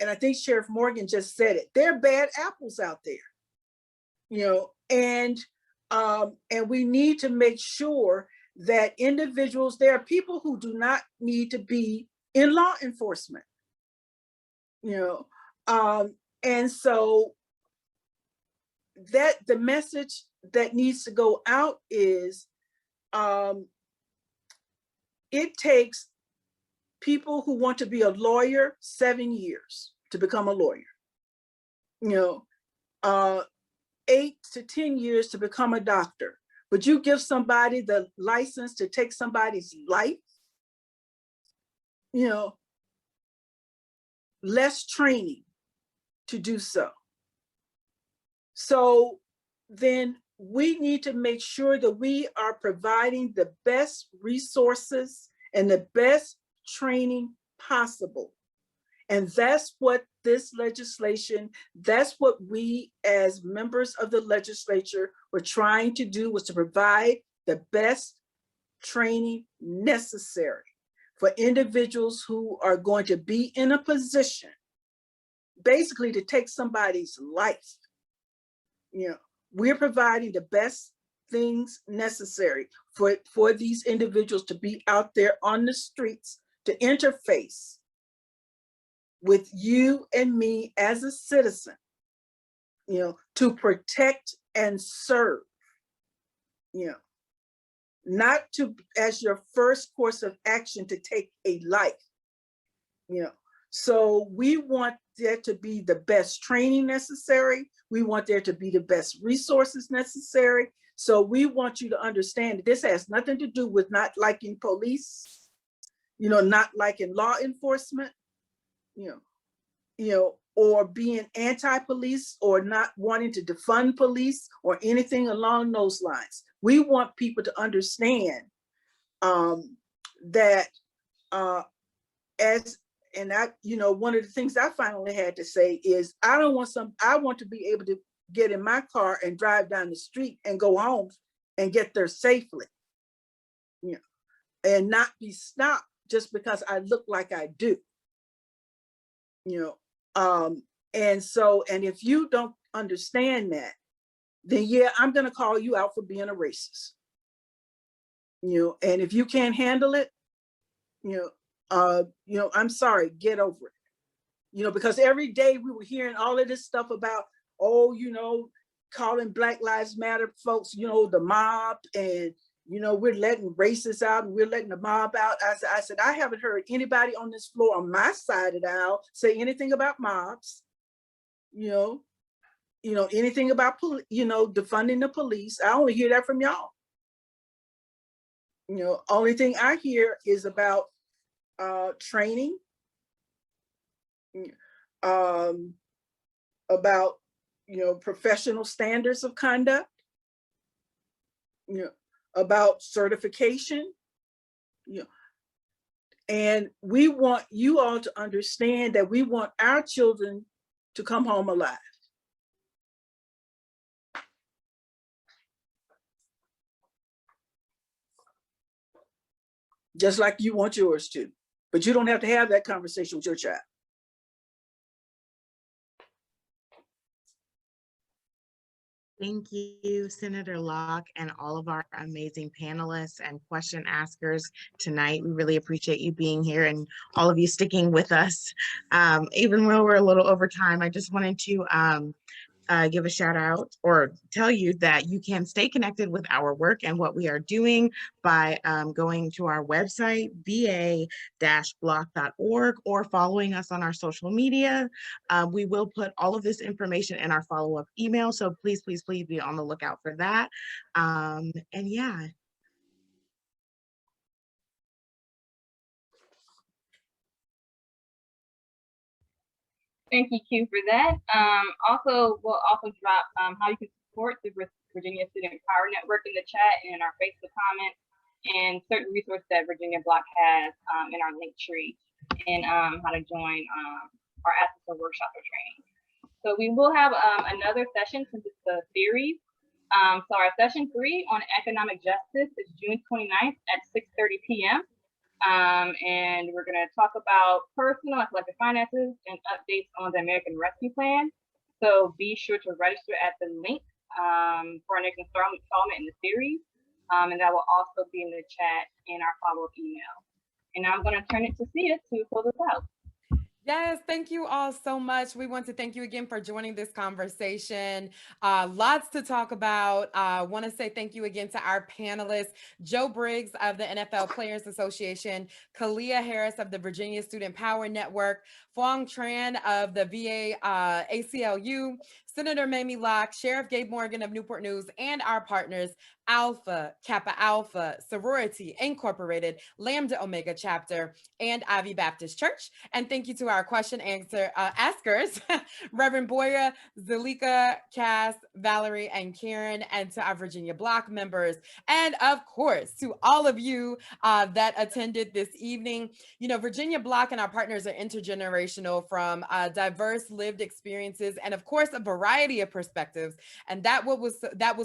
I think Sheriff Morgan just said it, there are bad apples out there, and we need to make sure that individuals, there are people who do not need to be in law enforcement, and so that the message that needs to go out is it takes people who want to be a lawyer 7 years to become a lawyer, 8 to 10 years to become a doctor. But you give somebody the license to take somebody's life, less training to do so. So then we need to make sure that we are providing the best resources and the best training possible. And that's what this legislation, that's what we as members of the legislature were trying to do, was to provide the best training necessary for individuals who are going to be in a position basically to take somebody's life. We're providing the best things necessary for these individuals to be out there on the streets, to interface with you and me as a citizen, to protect and serve, not to as your first course of action to take a life, you know. So we want there to be the best training necessary. We want there to be the best resources necessary. So we want you to understand that this has nothing to do with not liking police, you know, not liking law enforcement, you know, or being anti-police or not wanting to defund police or anything along those lines. We want people to understand that and I, you know, one of the things I finally had to say is I want to be able to get in my car and drive down the street and go home and get there safely, you know, and not be stopped just because I look like I do, you know. And so, and if you don't understand that, then yeah, I'm going to call you out for being a racist, you know. And if you can't handle it, you know, I'm sorry, get over it, you know, because every day we were hearing all of this stuff about, oh, you know, calling Black Lives Matter folks, you know, the mob, and, you know, we're letting racists out and we're letting the mob out. I said, I haven't heard anybody on this floor on my side of the aisle say anything about mobs, you know, anything about, you know, defunding the police. I only hear that from y'all. You know, only thing I hear is about training, about, you know, professional standards of conduct, you know, about certification, you know. And we want you all to understand that we want our children to come home alive. Just like you want yours to, but you don't have to have that conversation with your child. Thank you, Senator Locke, and all of our amazing panelists and question askers tonight. We really appreciate you being here and all of you sticking with us. Even though we're a little over time, I just wanted to give a shout out or tell you that you can stay connected with our work and what we are doing by going to our website, va-bloc.org, or following us on our social media. We will put all of this information in our follow-up email, so please, please, please be on the lookout for that. And yeah. Thank you, Q, for that. Also, we'll also drop how you can support the Virginia Student Power Network in the chat and in our Facebook comments, and certain resources that Virginia Bloc has in our link tree, and how to join our Access workshop or training. So we will have another session since it's a series. So our session 3 on economic justice is June 29th at 6:30 p.m. And we're going to talk about personal and collective finances and updates on the American Rescue Plan. So be sure to register at the link for our next installment in the series. And that will also be in the chat in our follow-up email. And now I'm going to turn it to Sia to close us out. Yes, thank you all so much. We want to thank you again for joining this conversation. Lots to talk about. I want to say thank you again to our panelists, Joe Briggs of the NFL Players Association, Kalia Harris of the Virginia Student Power Network, Phuong Tran of the VA ACLU, Senator Mamie Locke, Sheriff Gabe Morgan of Newport News, and our partners, Alpha Kappa Alpha Sorority Incorporated, Lambda Omega Chapter, and Ivy Baptist Church. And thank you to our question askers, Reverend Boya, Zalika, Cass, Valerie, and Karen, and to our Virginia Bloc members. And of course, to all of you that attended this evening. You know, Virginia Bloc and our partners are intergenerational, from diverse lived experiences and of course a variety of perspectives. And that was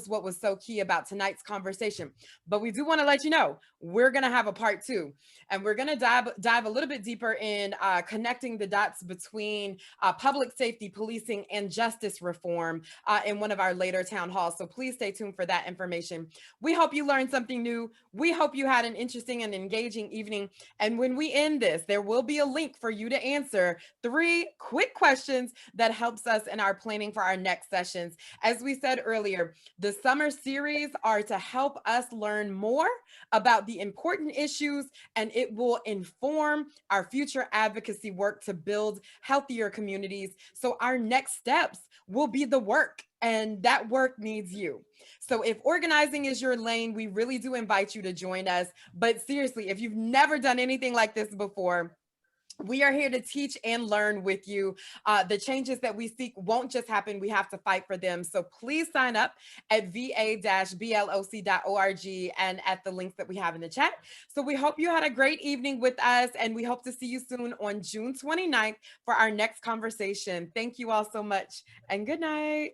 what was so key about tonight's conversation. But we do want to let you know, we're going to have a part 2, and we're going to dive a little bit deeper in connecting the dots between public safety, policing, and justice reform in one of our later town halls. So please stay tuned for that information. We hope you learned something new. We hope you had an interesting and engaging evening. And when we end this, there will be a link for you to answer 3 quick questions that helps us in our planning for our next sessions. As we said earlier, the summer series are to help us learn more about the important issues, and it will inform our future advocacy work to build healthier communities. So our next steps will be the work, and that work needs you. So if organizing is your lane, we really do invite you to join us. But seriously, if you've never done anything like this before, we are here to teach and learn with you. The changes that we seek won't just happen. We have to fight for them. So please sign up at va-bloc.org and at the links that we have in the chat. So we hope you had a great evening with us, and we hope to see you soon on June 29th for our next conversation. Thank you all so much, and good night.